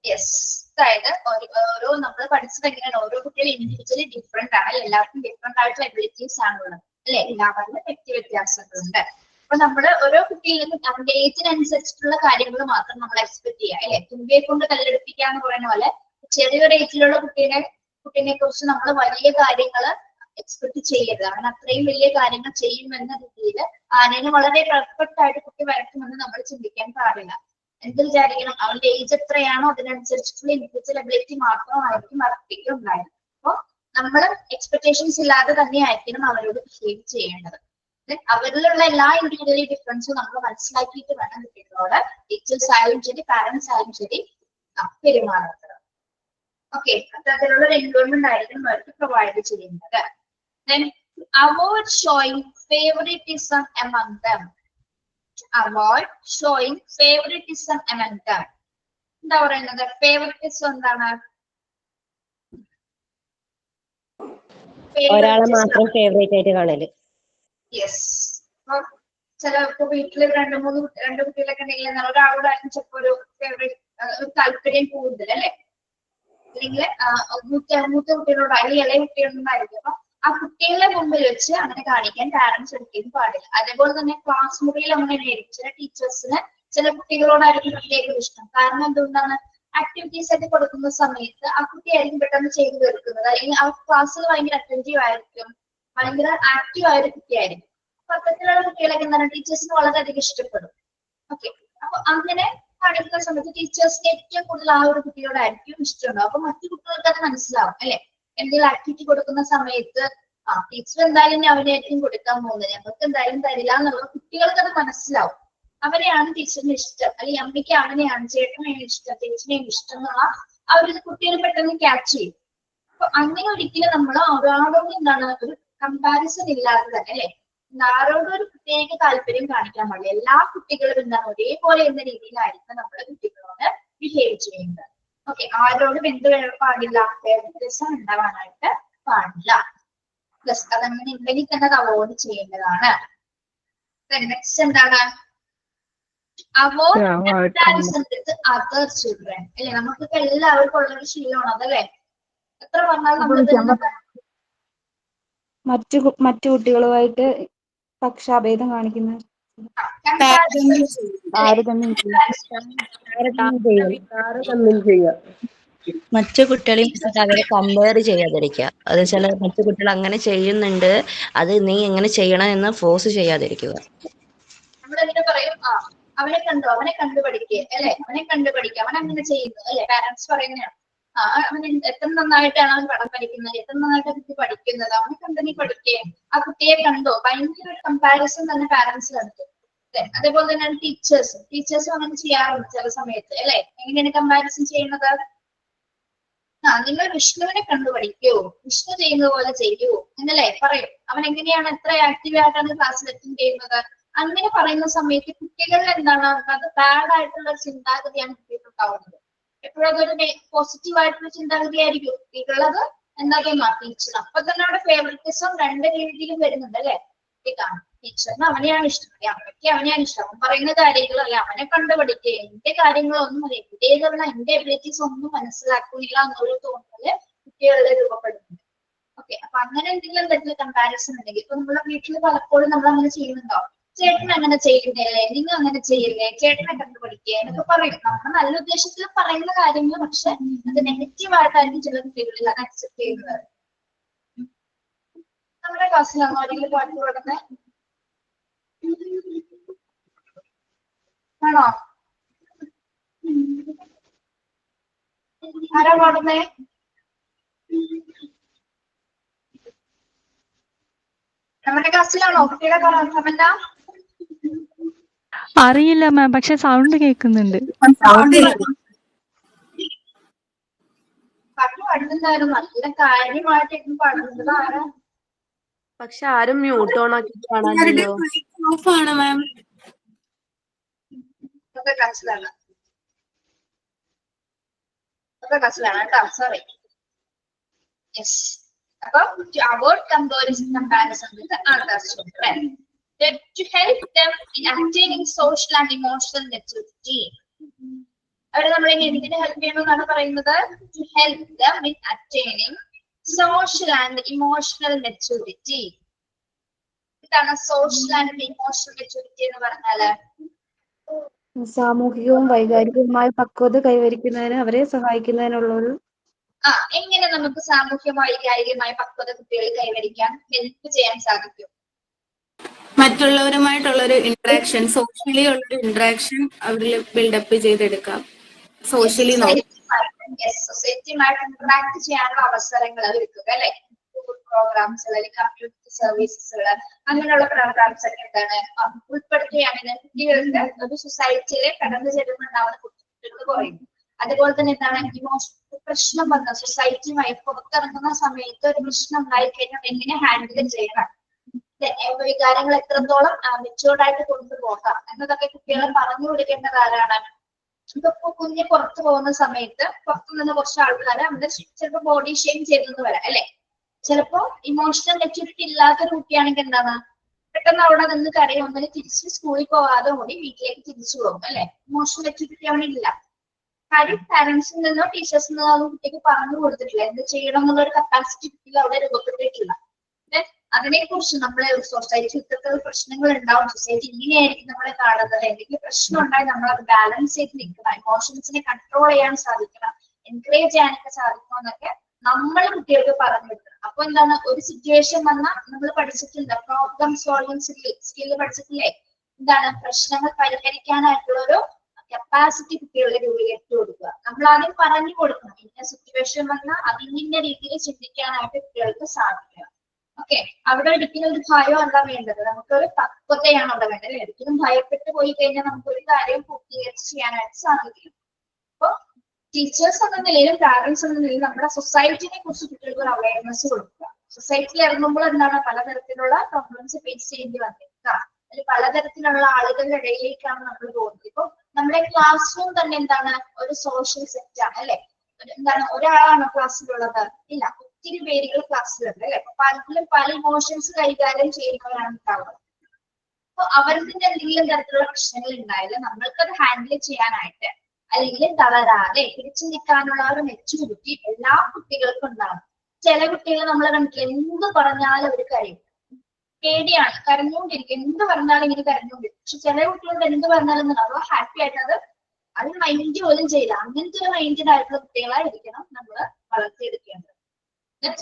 യെസ്, അതായത് ഓരോ നമ്മൾ പഠിച്ചത് എങ്ങനെയാണ്, ഓരോ കുട്ടികളും ഇൻഡിവിജ്വലി ഡിഫറെന്റ് ആണ്. എല്ലാവർക്കും ഡിഫറെന്റ് ആയിട്ടുള്ള എബിലിറ്റീസ് ആണുള്ളത് അല്ലെ? എല്ലാവരുടെ വ്യത്യാസങ്ങളുണ്ട്. അപ്പൊ നമ്മൾ ഓരോ കുട്ടിയിലും അവരുടെ ഏജിനനുസരിച്ചിട്ടുള്ള കാര്യങ്ങൾ മാത്രം നമ്മൾ എക്സ്പെക്ട് ചെയ്യുക അല്ലെ? തുമ്പിയെ കൊണ്ട് കല്ലെടുപ്പിക്കുക എന്ന് പറയുന്ന പോലെ ചെറിയൊരു ഏജിലുള്ള കുട്ടീനെ കുറിച്ച് നമ്മൾ വലിയ കാര്യങ്ങൾ എക്സ്പെക്ട് ചെയ്യരുത്. അവൻ അത്രയും വലിയ കാര്യങ്ങൾ ചെയ്യുമെന്ന രീതിയിൽ ആനേനെ വളരെ പെർഫെക്റ്റ് ആയിട്ട് കുട്ടി വരയ്ക്കുമെന്ന് നമ്മൾ ചിന്തിക്കാൻ പാടില്ല. എന്ത് വിചാരിക്കണം, അവന്റെ ഏജ് എത്രയാണോ അതിനനുസരിച്ചിട്ടുള്ള ഇൻഡിവിജ്വൽ എബിലിറ്റി മാത്രമായിരിക്കും ആ കുട്ടിക്ക് ഉണ്ടായത്. അപ്പൊ നമ്മൾ എക്സ്പെക്ടേഷൻസ് ഇല്ലാതെ തന്നെ ആയിരിക്കണം അവരോട് ബിഹേവ് ചെയ്യേണ്ടത്. അവരിലുള്ള എല്ലാ ഇൻഡിവിജ്വലി ഡിഫറൻസും നമ്മൾ മനസ്സിലാക്കിയിട്ട് വേണം കുട്ടികളോട്, ടീച്ചേഴ്സ് ആയാലും ശരി പാരന്റ്സ് ആയാലും ശരി, പെരുമാറുന്നത്. ഓക്കെ, അത്തരത്തിലുള്ള ഒരു എൻവയോൺമെന്റ് ആയിരിക്കും അവർക്ക് പ്രൊവൈഡ് ചെയ്യുന്നത്. Then avoid showing favoritism among them. Avoid showing favoritism among them. എന്താ പറയുന്നത്? ഫേവറിറ്റിസം എന്താണ്? ഒരാളെ മാത്രം ഫേവറേറ്റ് ആയിട്ട് കാണല്. യെസ്, ചിലർക്ക് വീട്ടില് രണ്ട് കുട്ടികളൊക്കെ ഉണ്ടെങ്കിൽ ഒരാളോടായിരിക്കും ചിലപ്പോ ഒരു ഫേവറേറ്റ് താല്പര്യം കൂടുതൽ അല്ലെ? അല്ലെങ്കിൽ മൂത്ത കുട്ടികളോട് അല്ലെങ്കിൽ ഇളയ കുട്ടികളോടായിരിക്കും. അപ്പൊ ആ കുട്ടികളെ മുമ്പിൽ വെച്ച് അങ്ങനെ കാണിക്കാൻ പാരന്റ്സ് ഒരിക്കലും പാടില്ല. അതേപോലെ തന്നെ ക്ലാസ് മുറിയിൽ അങ്ങനെയായിരിക്കും. ചില ടീച്ചേഴ്സിന് ചില കുട്ടികളോടായിരിക്കും പ്രത്യേക ഇഷ്ടം. കാരണം എന്തുകൊണ്ടാണ്? ആക്ടിവിറ്റീസ് ഒക്കെ കൊടുക്കുന്ന സമയത്ത് ആ കുട്ടിയായിരിക്കും പെട്ടെന്ന് ചെയ്തു തീർക്കുന്നത്, അല്ലെങ്കിൽ ആ ക്ലാസ്സിൽ ഭയങ്കര അറ്റൻറ്റീവ് ആയിരിക്കും, ഭയങ്കര ആക്റ്റീവ് ആയ ഒരു കുട്ടിയായിരിക്കും. അപ്പൊ അത്തരത്തിലുള്ള കുട്ടികളൊക്കെ എന്താണ് ടീച്ചേഴ്സിന് വളരെയധികം ഇഷ്ടപ്പെടും. ഓക്കെ, അപ്പൊ അങ്ങനെ കാണിക്കുന്ന സമയത്ത് ടീച്ചേഴ്സിന് ഏറ്റവും കൂടുതൽ ആ ഒരു കുട്ടിയോടായിരിക്കും ഇഷ്ടമുണ്ടാവും. അപ്പൊ മറ്റു കുട്ടികൾക്ക് അത് മനസ്സിലാവും അല്ലെ? എന്തെങ്കിലും ആക്ടിവിറ്റി കൊടുക്കുന്ന സമയത്ത് ടീച്ചർ എന്തായാലും അവനായിരിക്കും കൊടുക്കാൻ പോകുന്നത്, ഞങ്ങൾക്ക് എന്തായാലും തരില്ല എന്നുള്ളത് കുട്ടികൾക്ക് അത് മനസ്സിലാവും. അവരെയാണ് ടീച്ചറിന് ഇഷ്ടം, അല്ലെങ്കിൽ അമ്മയ്ക്ക് അവനെയാണ്, ചേട്ടനെയാണ് ഇഷ്ടം, ചേച്ചിനെയാണ് ഇഷ്ടം എന്നുള്ള ആ ഒരു കുട്ടികൾ പെട്ടെന്ന് ക്യാച്ച് ചെയ്യും. അപ്പൊ അങ്ങനെ ഒരിക്കലും നമ്മൾ ഒരാളോട് എന്താണ് ഒരു കമ്പാരിസൺ ഇല്ലാതെ തന്നെ അല്ലെ? ആരോടും ഒരു പ്രത്യേക താല്പര്യം കാണിക്കാൻ പാടില്ല. എല്ലാ കുട്ടികളും എന്താണ് ഒരേപോലെ എന്ന രീതിയിലായിരിക്കും നമ്മുടെ കുട്ടികളോട് ബിഹേവ് ചെയ്യുന്നത്. ഓക്കെ, ആരോടും എന്ത് പാടില്ല, ഫേവറിറ്റിസം ഉണ്ടാവാനായിട്ട് പാടില്ല. പ്ലസ് അതങ്ങനെ ഉണ്ടെങ്കിൽ തന്നെ അത് അവോയ്ഡ് ചെയ്യേണ്ടതാണ്. നെക്സ്റ്റ് എന്താണ്? Avoid comparison with other children അല്ലെ? നമുക്കിപ്പോ എല്ലാവർക്കും ഉള്ളൊരു ശീലമാണ് അതല്ലേ? എത്ര പറഞ്ഞാലും നമ്മൾ മറ്റു കുട്ടികളുമായിട്ട് പക്ഷാഭേദം കാണിക്കുന്ന മറ്റു കുട്ടികളെയും അവരെ കമ്പയർ ചെയ്യാതിരിക്കുക. അത് ചില മറ്റു കുട്ടികൾ അങ്ങനെ ചെയ്യുന്നുണ്ട്, അത് നീ എങ്ങനെ ചെയ്യണം എന്ന് ഫോഴ്സ് ചെയ്യാതിരിക്കുക. നമ്മളെങ്ങനെ പറയും, അവനെ കണ്ടുപഠിക്കുക അല്ലെ? അവനെ കണ്ടുപഠിക്കുക, അവൻ അങ്ങനെ ചെയ്യുന്നു അല്ലെ? പാരന്റ്സ് പറയുന്നതാണ്. അവൻ എത്ര നന്നായിട്ടാണ് അവൻ പടം പഠിക്കുന്നത്, എത്ര നന്നായിട്ട് കുട്ടി പഠിക്കുന്നത്, അവനെ കണ്ട് നീ പഠിക്കേ, ആ കുട്ടിയെ കണ്ടോ, ഭയങ്കര ഒരു കമ്പാരിസൺ തന്നെ പാരന്റ്സ് നടത്തും. അതേപോലെ തന്നെയാണ് ടീച്ചേഴ്സും അങ്ങനെ ചെയ്യാറുണ്ട് ചില സമയത്ത് അല്ലെ? എങ്ങനെയാണ് കമ്പാരിസൺ ചെയ്യുന്നത്? നിങ്ങൾ വിഷ്ണുവിനെ കണ്ടുപഠിക്കൂ, വിഷ്ണു ചെയ്യുന്നത് പോലെ ചെയ്യൂ എന്നല്ലേ പറയും. അവൻ എങ്ങനെയാണ്, എത്ര ആക്റ്റീവ് ആയിട്ടാണ് ക്ലാസ്സിൽ അറ്റൻഡ് ചെയ്യുന്നത്, അങ്ങനെ പറയുന്ന സമയത്ത് കുട്ടികളിൽ എന്താണ് അത് ബാഡ് ആയിട്ടുള്ള ഒരു ചിന്താഗതിയാണ് കുട്ടികൾക്ക് ഉണ്ടാവുന്നത്. എപ്പോഴും അതൊരു പോസിറ്റീവ് ആയിട്ടുള്ള ചിന്താഗതി ആയിരിക്കും കുട്ടികളത് എന്താ ടീച്ചർ. അപ്പൊ തന്നെ അവിടെ ഫേവറിറ്റിസം രണ്ട് രീതിയിലും വരുന്നുണ്ട് അല്ലെ? ടീച്ചറിന് അവനെയാണ് ഇഷ്ടം, അമ്മയ്ക്ക് അവനെയാണ് ഇഷ്ടം, അവൻ പറയുന്ന കാര്യങ്ങളല്ല അവനെ കണ്ടുപഠിക്കുക, എന്റെ കാര്യങ്ങളൊന്നും എന്റേതുള്ള എന്റെ എബിലിറ്റീസ് ഒന്നും മനസ്സിലാക്കുന്നില്ല എന്നൊരു തോന്നല് കുട്ടികളുടെ രൂപപ്പെടുന്നുണ്ട്. ഓക്കെ, അപ്പൊ അങ്ങനെ എന്തെങ്കിലും തരത്തില് കമ്പാരിസൺ ഉണ്ടെങ്കിൽ ഇപ്പൊ നമ്മുടെ വീട്ടിൽ പലപ്പോഴും നമ്മൾ അങ്ങനെ ചെയ്യുന്നുണ്ടോ, ചേട്ടൻ അങ്ങനെ ചെയ്യുന്നില്ലേ, നിങ്ങൾ അങ്ങനെ ചെയ്യില്ലേ, ചേട്ടനെ കണ്ടുപഠിക്കുക എന്നൊക്കെ പറയും. നമ്മൾ നല്ല ഉദ്ദേശത്തിൽ പറയുന്ന കാര്യങ്ങൾ, പക്ഷെ അത് നെഗറ്റീവായിട്ടായിരിക്കും ചില കുട്ടികളിൽ അക്സെപ്റ്റ് ചെയ്യുന്നത്. നമ്മുടെ ക്ലാസ്സിലാണോ ആരെങ്കിലും പാട്ട് പാടുന്നത്? ആണോ? ആരാ പാടുന്നേ? നമ്മുടെ ക്ലാസ്സിലാണോ കുട്ടികളെ കമന്റാ? അറിയില്ല മാം, പക്ഷെ സൗണ്ട് കേൾക്കുന്നുണ്ട്. പാട്ട് പാടുന്നുണ്ടായിരുന്നു, നല്ല കാര്യമായിട്ടായിരുന്നു പാടുന്നത്. ആരാ? പക്ഷെ ആരും മ്യൂട്ട് ഓൺ ആക്കി കാണാനില്ലല്ലോ. ഓഫ് ആണ് മാം. ക്ലാസ്സിലാണ് കേട്ടോ, സോറി. യെസ്, അപ്പൊ to avoid comparison with the other children, then to help them in attaining social and emotional maturity. അവരെ നമ്മൾ എന്തിനെ ഹെൽപ്പ് ചെയ്യണമെന്നാണ് പറയുന്നത്? To help them in attaining social and emotional maturity. ഇതാണ് social and emotional maturity എന്ന് പറഞ്ഞാല് സാമൂഹികവും വൈകാരികവുമായ പക്വത കൈവരിക്കുന്നതിന് അവരെ സഹായിക്കുന്നതിനുള്ള ഒരു എങ്ങനെ നമുക്ക് സാമൂഹ്യ വൈകാരികമായ പക്വത കുട്ടികൾ കൈവരിക്കാൻ ഹെൽപ്പ് ചെയ്യാൻ സാധിക്കും? മറ്റുള്ളവരുമായിട്ടുള്ള ഒരു ഇന്ററാക്ഷൻ, സോഷ്യലി ഉള്ളൊരു ഇന്ററാക്ഷൻ അവരിൽ ബിൽഡപ്പ് ചെയ്തെടുക്കാം. സോഷ്യലി സൊസൈറ്റിയുമായിട്ട് ഇന്ററാക്ട് ചെയ്യാനുള്ള അവസരങ്ങൾ ഒരുക്കുക അല്ലെ. പ്രോഗ്രാംസ് അല്ലെങ്കിൽ കമ്മ്യൂണിറ്റി സർവീസസുകൾ അങ്ങനെയുള്ള പ്രോഗ്രാംസ് ഒക്കെ എന്താണ് ഉൾപ്പെടുത്തുകയാണെങ്കിൽ കുട്ടികളുടെ ഒരു സൊസൈറ്റിയിലെ കടന്നു ചെല്ലുന്നുണ്ടാവുന്ന കുട്ടികൾ കുറയും. അതുപോലെ തന്നെ എന്താണ് ഇമോഷണൽ പ്രശ്നം വന്ന സൊസൈറ്റിയുമായി പുറത്തിറങ്ങുന്ന സമയത്ത് ഒരു പ്രശ്നം ഉണ്ടായി കഴിഞ്ഞാൽ എങ്ങനെ ഹാൻഡിൽ ചെയ്യണം, വികാരങ്ങൾ എത്രത്തോളം മെച്ചുവേർഡ് ആയിട്ട് കൊണ്ടുപോകാം എന്നതൊക്കെ കുട്ടികളെ പറഞ്ഞു കൊടുക്കേണ്ടത് ആരാണ്? ഇപ്പൊ കുഞ്ഞ് പുറത്തു പോകുന്ന സമയത്ത് പുറത്തു നിന്ന് കുറച്ച് ആൾക്കാർ അവിടെ ചിലപ്പോ ബോഡി ഷെയിം ചെയ്തെന്ന് വരാം അല്ലെ. ചിലപ്പോ ഇമോഷണൽ മെച്യൂരിറ്റി ഇല്ലാത്തൊരു കുട്ടിയാണെങ്കിൽ എന്താണ് പെട്ടെന്ന് അവിടെ നിന്ന് കരയും, ഒന്നിന് തിരിച്ച് സ്കൂളിൽ പോകാതെ കൂടി വീട്ടിലേക്ക് തിരിച്ചു പോകും അല്ലെ. ഇമോഷണൽ മെച്യൂരിറ്റി അവിടെ ഇല്ല. കാര്യം പാരന്റ്സിൽ നിന്നോ ടീച്ചേഴ്സിൽ നിന്നോ കുട്ടിക്ക് പറഞ്ഞു കൊടുത്തിട്ടില്ല, എന്ത് ചെയ്യണം എന്നുള്ള ഒരു കപ്പാസിറ്റി കുട്ടികൾ അവിടെ രൂപപ്പെട്ടിട്ടില്ല. അതിനെ കുറിച്ച് നമ്മളെ സൊസൈറ്റി ഇത്തരത്തിലുള്ള പ്രശ്നങ്ങൾ ഉണ്ടാവും, സൊസൈറ്റി ഇങ്ങനെയായിരിക്കും നമ്മളെ കാണുന്നത്, എന്തെങ്കിലും പ്രശ്നം ഉണ്ടായി നമ്മൾ അത് ബാലൻസ് ചെയ്ത് നിൽക്കണം, ഇമോഷൻസിനെ കൺട്രോൾ ചെയ്യാൻ സാധിക്കണം, എൻകറേജ് ചെയ്യാനൊക്കെ സാധിക്കണം എന്നൊക്കെ നമ്മൾ കുട്ടികൾക്ക് പറഞ്ഞു കൊടുക്കണം. അപ്പൊ എന്താണ്, ഒരു സിറ്റുവേഷൻ വന്നാൽ നമ്മൾ പഠിച്ചിട്ടുണ്ട്, പ്രോബ്ലം സോൾവിംഗ് സ്കില്ല് പഠിച്ചിട്ടില്ലേ? എന്താണ്, പ്രശ്നങ്ങൾ പരിഹരിക്കാനായിട്ടുള്ള ഒരു കപ്പാസിറ്റി കുട്ടികളെ രൂപീകരിച്ചു കൊടുക്കുക. നമ്മൾ ആദ്യം പറഞ്ഞു കൊടുക്കണം, ഇന്ന സിറ്റുവേഷൻ വന്നാൽ അതിന്റെ രീതിയിൽ ചിന്തിക്കാനായിട്ട് കുട്ടികൾക്ക് സാധിക്കണം. ഓക്കെ, അവിടെ ഒരിക്കലും ഒരു ഭയം അല്ല വേണ്ടത്, നമുക്കൊരു പക്വതയാണ് അവിടെ വേണ്ടത്. ഒരിക്കലും ഭയപ്പെട്ട് പോയി കഴിഞ്ഞാൽ നമുക്ക് ഒരു കാര്യം പൂർത്തീകരിച്ച് ചെയ്യാനായിട്ട് സാധിക്കും. അപ്പൊ ടീച്ചേഴ്സ് എന്ന നിലയിലും പാരന്റ്സ് എന്ന നിലയിലും നമ്മുടെ സൊസൈറ്റിനെ കുറിച്ച് കുട്ടികൾക്ക് ഒരു അവയർനെസ് കൊടുക്കുക. സൊസൈറ്റിയിൽ ഇറങ്ങുമ്പോൾ എന്താണ് പലതരത്തിലുള്ള പ്രോബ്ലംസ് ഫേസ് ചെയ്യേണ്ടി വന്നേക്കാം, അല്ലെങ്കിൽ പലതരത്തിലുള്ള ആളുകളുടെ ഇടയിലേക്കാണ് നമ്മൾ പോകുന്നത്. ഇപ്പൊ നമ്മുടെ ക്ലാസ് റൂം തന്നെ എന്താണ് ഒരു സോഷ്യൽ സെറ്റ് ആണ് അല്ലെ. എന്താണ് ഒരാളാണോ ക്ലാസ്സിലുള്ളത്? ഇല്ല, ഒത്തിരി പേരുകൾ ക്ലാസ്സിലുണ്ട് അല്ലെ. അപ്പൊ പലരും പല ഇമോഷൻസ് കൈകാര്യം ചെയ്യുന്നവരാണ് ഉണ്ടാവുന്നത്. അപ്പൊ അവരുടെ എന്തെങ്കിലും തരത്തിലുള്ള പ്രശ്നങ്ങൾ ഉണ്ടായാലും നമ്മൾക്കത് ഹാൻഡിൽ ചെയ്യാനായിട്ട് അല്ലെങ്കിൽ തളരാതെ പിടിച്ചു നിൽക്കാനുള്ള ഒരു മെച്യൂരിറ്റി എല്ലാ കുട്ടികൾക്കും ഉണ്ടാവും. ചില കുട്ടികൾ നമ്മളെ കണ്ടിട്ടില്ല, എന്ത് പറഞ്ഞാലും അവർ കരയും, പേടിയാണ്, കരഞ്ഞുകൊണ്ടിരിക്കും, എന്ത് പറഞ്ഞാലും ഇങ്ങനെ കരഞ്ഞുകൊണ്ടിരിക്കും. പക്ഷെ ചില കുട്ടികളോട് എന്ത് പറഞ്ഞാലും അവർ ഹാപ്പി ആയിട്ട് അത് മൈൻഡ് പോലും ചെയ്യില്ല. അങ്ങനത്തെ ഒരു മൈൻഡിനായിട്ടുള്ള കുട്ടികളായിരിക്കണം നമ്മൾ വളർത്തിയെടുക്കേണ്ടത്.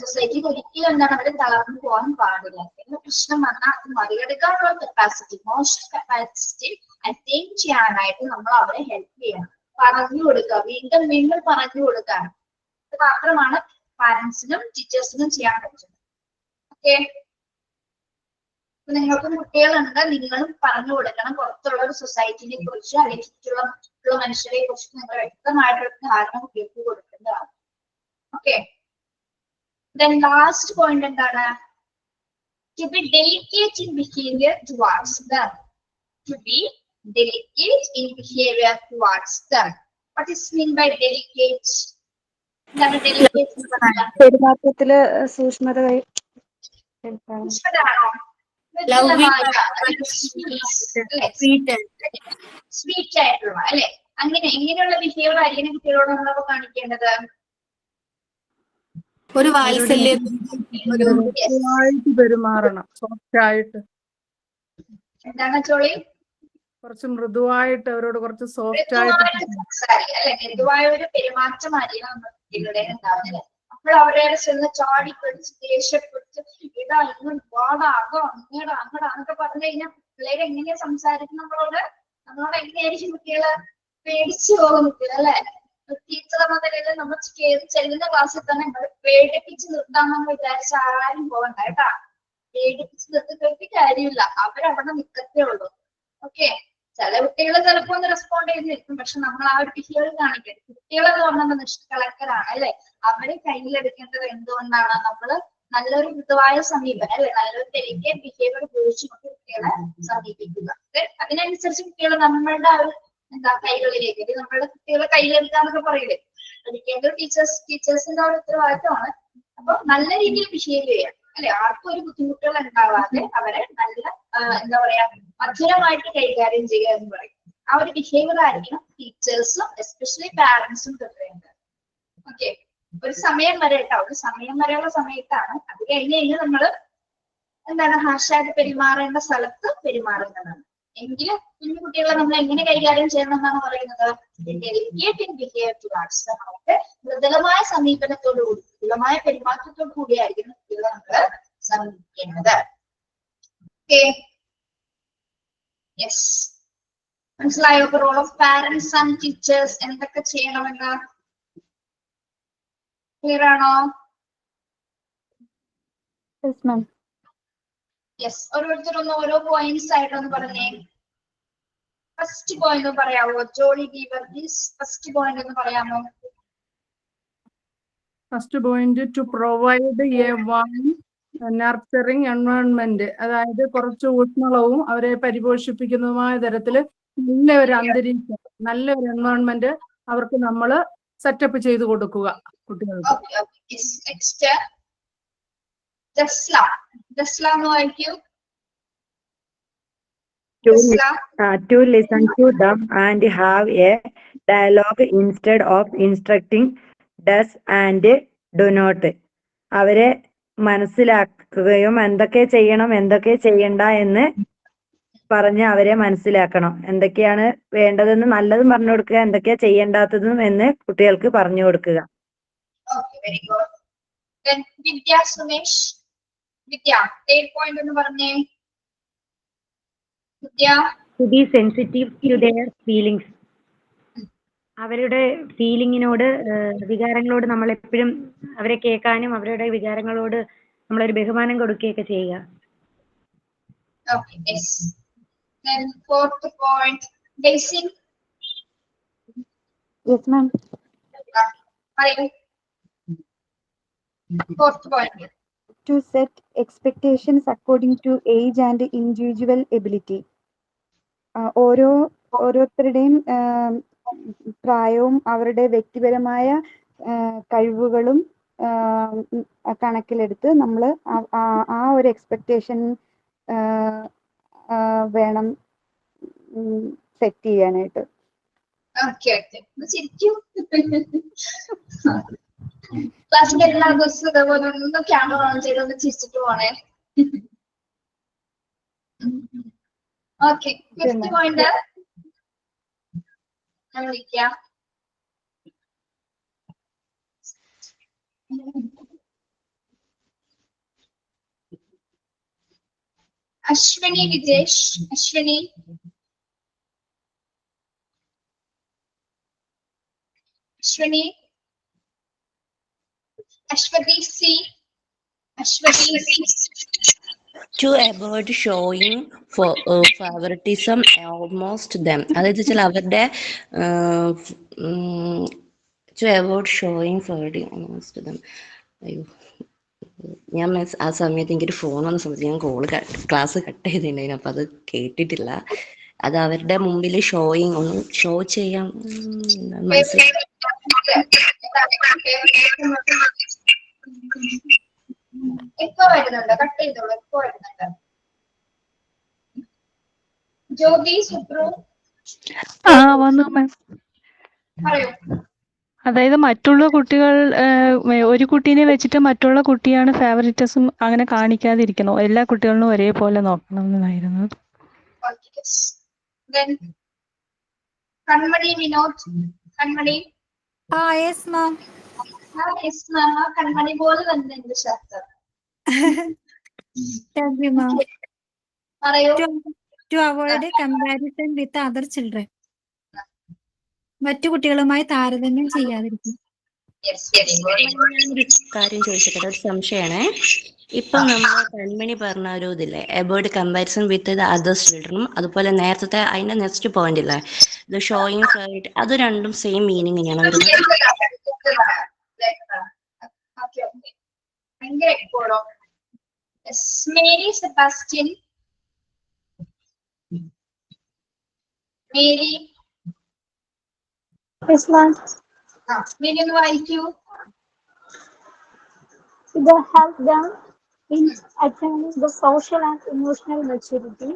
സൊസൈറ്റിയിൽ ഒരിക്കലും എന്താണ് അവർ തളർന്നു പോകാൻ പാടില്ല. എന്തെങ്കിലും പ്രശ്നം വന്നാൽ അത് മറികടക്കാനുള്ള കപ്പാസിറ്റി, ഇമോഷണൽ കപ്പാസിറ്റി അറ്റൈൻ ചെയ്യാനായിട്ട് നമ്മൾ അവരെ ഹെൽപ്പ് ചെയ്യണം, പറഞ്ഞു കൊടുക്കുക, വീണ്ടും വീണ്ടും പറഞ്ഞു കൊടുക്കാൻ. ഇത് മാത്രമാണ് പാരന്റ്സിനും ടീച്ചേഴ്സിനും ചെയ്യാൻ പറ്റുന്നത്. ഓക്കെ, നിങ്ങൾക്കും കുട്ടികളുണ്ട്, നിങ്ങളും പറഞ്ഞു കൊടുക്കണം പുറത്തുള്ള ഒരു സൊസൈറ്റിനെ കുറിച്ച് അല്ലെങ്കിൽ ചുറ്റുള്ള മനുഷ്യരെ കുറിച്ച് നിങ്ങൾ വ്യക്തമായിട്ടൊരു ധാരണ കുട്ടികൾക്ക് കൊടുക്കേണ്ടതാണ്. ഓക്കെ, then last point എന്താണ്? To be delicate in behavior towards them. To be delicate in behavior towards them. What is mean by delicate? എന്താണ് delicate? പെരുമാറ്റത്തില് സൂക്ഷ്മത സൂക്ഷ്മതയാണോ? സ്വീറ്റ് ആയിട്ടുള്ള അല്ലെ, അങ്ങനെ എങ്ങനെയുള്ള ബിഹേവിയർ ആയിരിക്കണം കുട്ടികളോട് നമ്മളപ്പോ കാണിക്കേണ്ടത്? ഒരു വാത്സല്യം, പെരുമാറണം, സോഫ്റ്റ് ആയിട്ട്. എന്താണ് ചോളി? കുറച്ച് മൃദുവായിട്ട് അവരോട് കുറച്ച് സോഫ്റ്റ് ആയിട്ട് സംസാരിക്കുക അല്ലെ, മൃദുവായ ഒരു പെരുമാറ്റമായിരിക്കണം നമ്മൾ കുട്ടികളുടെ ഉണ്ടാവുന്നത്. അപ്പോൾ അവരെ ചെന്ന് ചാടി പിടിച്ച് ദേഷ്യപ്പെട്ട് ഇതാ ഇന്ന് വാടാകോ അങ്ങോട്ട് പറഞ്ഞു കഴിഞ്ഞാൽ പിള്ളേരെ എങ്ങനെയാ സംസാരിക്കും നമ്മളോട് എങ്ങനെയായിരിക്കും കുട്ടികള്? പേടിച്ചു പോകും കുട്ടികൾ അല്ലെ. ടീച്ചർ എന്ന നിലയിൽ നമ്മൾ ചെല്ലുന്ന ക്ലാസ്സിൽ തന്നെ പേടിപ്പിച്ച് നിർത്താമെന്ന് വിചാരിച്ച ആരും പോകണ്ട കേട്ടാ. പേടിപ്പിച്ച് നിർത്തിയിട്ട് കാര്യമില്ല, അവരവിടെ നിൽക്കത്തേ ഉള്ളൂ. ഓക്കെ, ചില കുട്ടികൾ ചിലപ്പോ ഒന്ന് റെസ്പോണ്ട് ചെയ്ത് നിൽക്കും, പക്ഷെ നമ്മൾ ആ ഒരു ബിഹേവിയർ കാണിക്കരുത്. കുട്ടികളെന്ന് പറഞ്ഞാൽ നിഷ്കളങ്കരാണ് അല്ലെ. അവരെ കയ്യിലെടുക്കേണ്ടത് എന്തുകൊണ്ടാണ്? നമ്മള് നല്ലൊരു മൃദുവായ സമീപനം അല്ലെ, നല്ലൊരു ഡെലിക്കേറ്റ് ബിഹേവിയർ ഉപയോഗിച്ചുകൊണ്ട് കുട്ടികളെ സമീപിക്കുക. അതിനനുസരിച്ച് കുട്ടികൾ നമ്മളുടെ ആ ഒരു കൈകളിലേക്ക്, നമ്മളുടെ കുട്ടികളെ കയ്യിലെടുക്കുക എന്നൊക്കെ പറയില്ലേ, പഠിക്കേണ്ടത് ടീച്ചേഴ്സിന്റെ ഒരു ഉത്തരവാദിത്തമാണ്. അപ്പൊ നല്ല രീതിയിൽ ബിഹേവ് ചെയ്യാം അല്ലെ, ആർക്കും ഒരു ബുദ്ധിമുട്ടുകൾ ഉണ്ടാവാതെ അവരെ നല്ല മധുരമായിട്ട് കൈകാര്യം ചെയ്യുക എന്ന് പറയും. ആ ഒരു ബിഹേവിയർ ആയിരിക്കണം ടീച്ചേഴ്സും എസ്പെഷ്യലി പാരന്റ്സും തുടരേണ്ടത്. ഓക്കെ, ഒരു സമയം വരെ കേട്ടോ, ഒരു സമയം വരെയുള്ള സമയത്താണ്. അത് കഴിഞ്ഞ് നമ്മള് ഹാർഷായിട്ട് പെരുമാറേണ്ട സ്ഥലത്ത് പെരുമാറേണ്ടതാണ്. എങ്കിലും കുഞ്ഞു കുട്ടികളെ നമ്മൾ എങ്ങനെ കൈകാര്യം ചെയ്യണം എന്നാണ് പറയുന്നത്? നമുക്ക് മൃദുലമായ സമീപനത്തോടുകൂടി, മൃദുലമായ പെരുമാറ്റത്തോടു കൂടിയായിരിക്കും കുട്ടികളെ നമ്മൾ സമീപിക്കേണ്ടത്. ഓക്കെ, യെസ്, മനസ്സിലായോ? Role of parents and teachers എന്തൊക്കെ ചെയ്യണമെന്ന് ക്ലിയർ ആണോ? യെസ്, ഓരോരുത്തരൊന്ന് ഓരോ പോയിന്റ്സ് ആയിട്ടൊന്ന് പറഞ്ഞേ. ഫസ്റ്റ് പോയിന്റ് ഒന്ന് പറയാമോ? Jolly Geever please, first point ഒന്ന് പറയാമോ? First point, to provide a warm nurturing environment, അതായത് കുറച്ച് ഊഷ്മളവും അവരെ പരിപോഷിപ്പിക്കുന്നതുമായ തരത്തില് നല്ലൊരു അന്തരീക്ഷം, നല്ലൊരു എൻവയോൺമെന്റ് അവർക്ക് നമ്മൾ സെറ്റപ്പ് ചെയ്ത് കൊടുക്കുക കുട്ടികൾക്ക്. To listen to them and have a dialogue instead of instructing does and do not. അവരെ മനസ്സിലാക്കുകയും എന്തൊക്കെ ചെയ്യണം എന്തൊക്കെ ചെയ്യണ്ട എന്ന് പറഞ്ഞ് അവരെ മനസ്സിലാക്കണം. എന്തൊക്കെയാണ് വേണ്ടതെന്ന് നല്ലതും പറഞ്ഞു കൊടുക്കുക, എന്തൊക്കെയാ ചെയ്യേണ്ടാത്തതും എന്ന് കുട്ടികൾക്ക് പറഞ്ഞു കൊടുക്കുക. To be sensitive to their feelings. അവരുടെ ഫീലിങ്ങിനോട്, വികാരങ്ങളോട് നമ്മൾ എപ്പോഴും അവരെ കേൾക്കാനും അവരുടെ വികാരങ്ങളോട് നമ്മളൊരു ബഹുമാനം കൊടുക്കുകയൊക്കെ ചെയ്യുക. Okay, yes. Then fourth point, basic. Yes, ma'am. Fourth point. To set expectations according to age and individual ability. ഓരോരുത്തരുടെയും പ്രായവും അവരുടെ വ്യക്തിപരമായ കഴിവുകളും കണക്കിലെടുത്ത് നമ്മൾ ആ ഒരു എക്സ്പെക്ടേഷൻ വേണം സെറ്റ് ചെയ്യാനായിട്ട്. ക്ലാസ്സിന്റെ എല്ലാ ദിവസവും ഇതേപോലെ ഒന്ന് ക്യാമറ ഓൺ ചെയ്തൊന്ന് ചിരിച്ചിട്ട് പോണേ. ഓക്കെ, ഫിഫ്ത്ത് പോയിന്റ് ഞാൻ വിളിക്കാം. Ashwini Vijesh, Ashwini Ashwati C. To avoid showing favoritism almost them. അതായത് വെച്ചാൽ അവരുടെ to avoid showing favoritism almost them. അയ്യോ, ഞാൻ ആ സമയത്ത് എനിക്കൊരു ഫോൺ വന്ന സമയത്ത് ഞാൻ ക്ലാസ് കട്ട് ചെയ്തിട്ടുണ്ടായിരുന്നു, അപ്പൊ അത് കേട്ടിട്ടില്ല. അത് അവരുടെ മുമ്പിൽ ഷോയിങ് ഒന്നും ഷോ ചെയ്യാൻ എക്കോ വരുന്നുണ്ട്, കട്ട് ചെയ്തോളൂ, എക്കോ വരുന്നുണ്ട്. ജ്യോതി, സുബ്രു ആ വന്നു മാം. പറയൂ. അതായത് മറ്റുള്ള കുട്ടികൾ ഒരു കുട്ടീനെ വെച്ചിട്ട് മറ്റുള്ള കുട്ടിയാണ് ഫേവറിറ്റിസം അങ്ങനെ കാണിക്കാതിരിക്കണം. എല്ലാ കുട്ടികളിലും ഒരേപോലെ നോക്കണം എന്നായിരുന്നു. Then കൺമണി വിനോദ്, കൺമണി. yes ma'am. Yes ma'am. കൺമണി പോലെ തന്നെ ഉണ്ട് ശബ്ദം. Thank you ma'am. പറയൂ. To avoid comparison with other children. മറ്റു കുട്ടികളുമായി താരതമ്യം ചെയ്യാതിരിക്കും. ഞാനൊരു കാര്യം ചോദിച്ചിട്ട് ഒരു സംശയമാണേ. ഇപ്പൊ നമ്മൾ കൺമണി പറഞ്ഞ ഒരു ഇതില്ലേ about comparison with the others ചിൽഡ്രനും, അതുപോലെ നേരത്തെ അതിന്റെ നെക്സ്റ്റ് പോയിന്റ് ഇല്ലേ ദ ഷോയിങ് ഫേവറിറ്റ്, അത് രണ്ടും സെയിം മീനിങ് തന്നെയാണ് വരുന്നത്. Mary Sebastian. Mary. Yes, ma'am. Mary ഒന്ന് വായിക്കൂ. They help them in attaining the social and emotional maturity.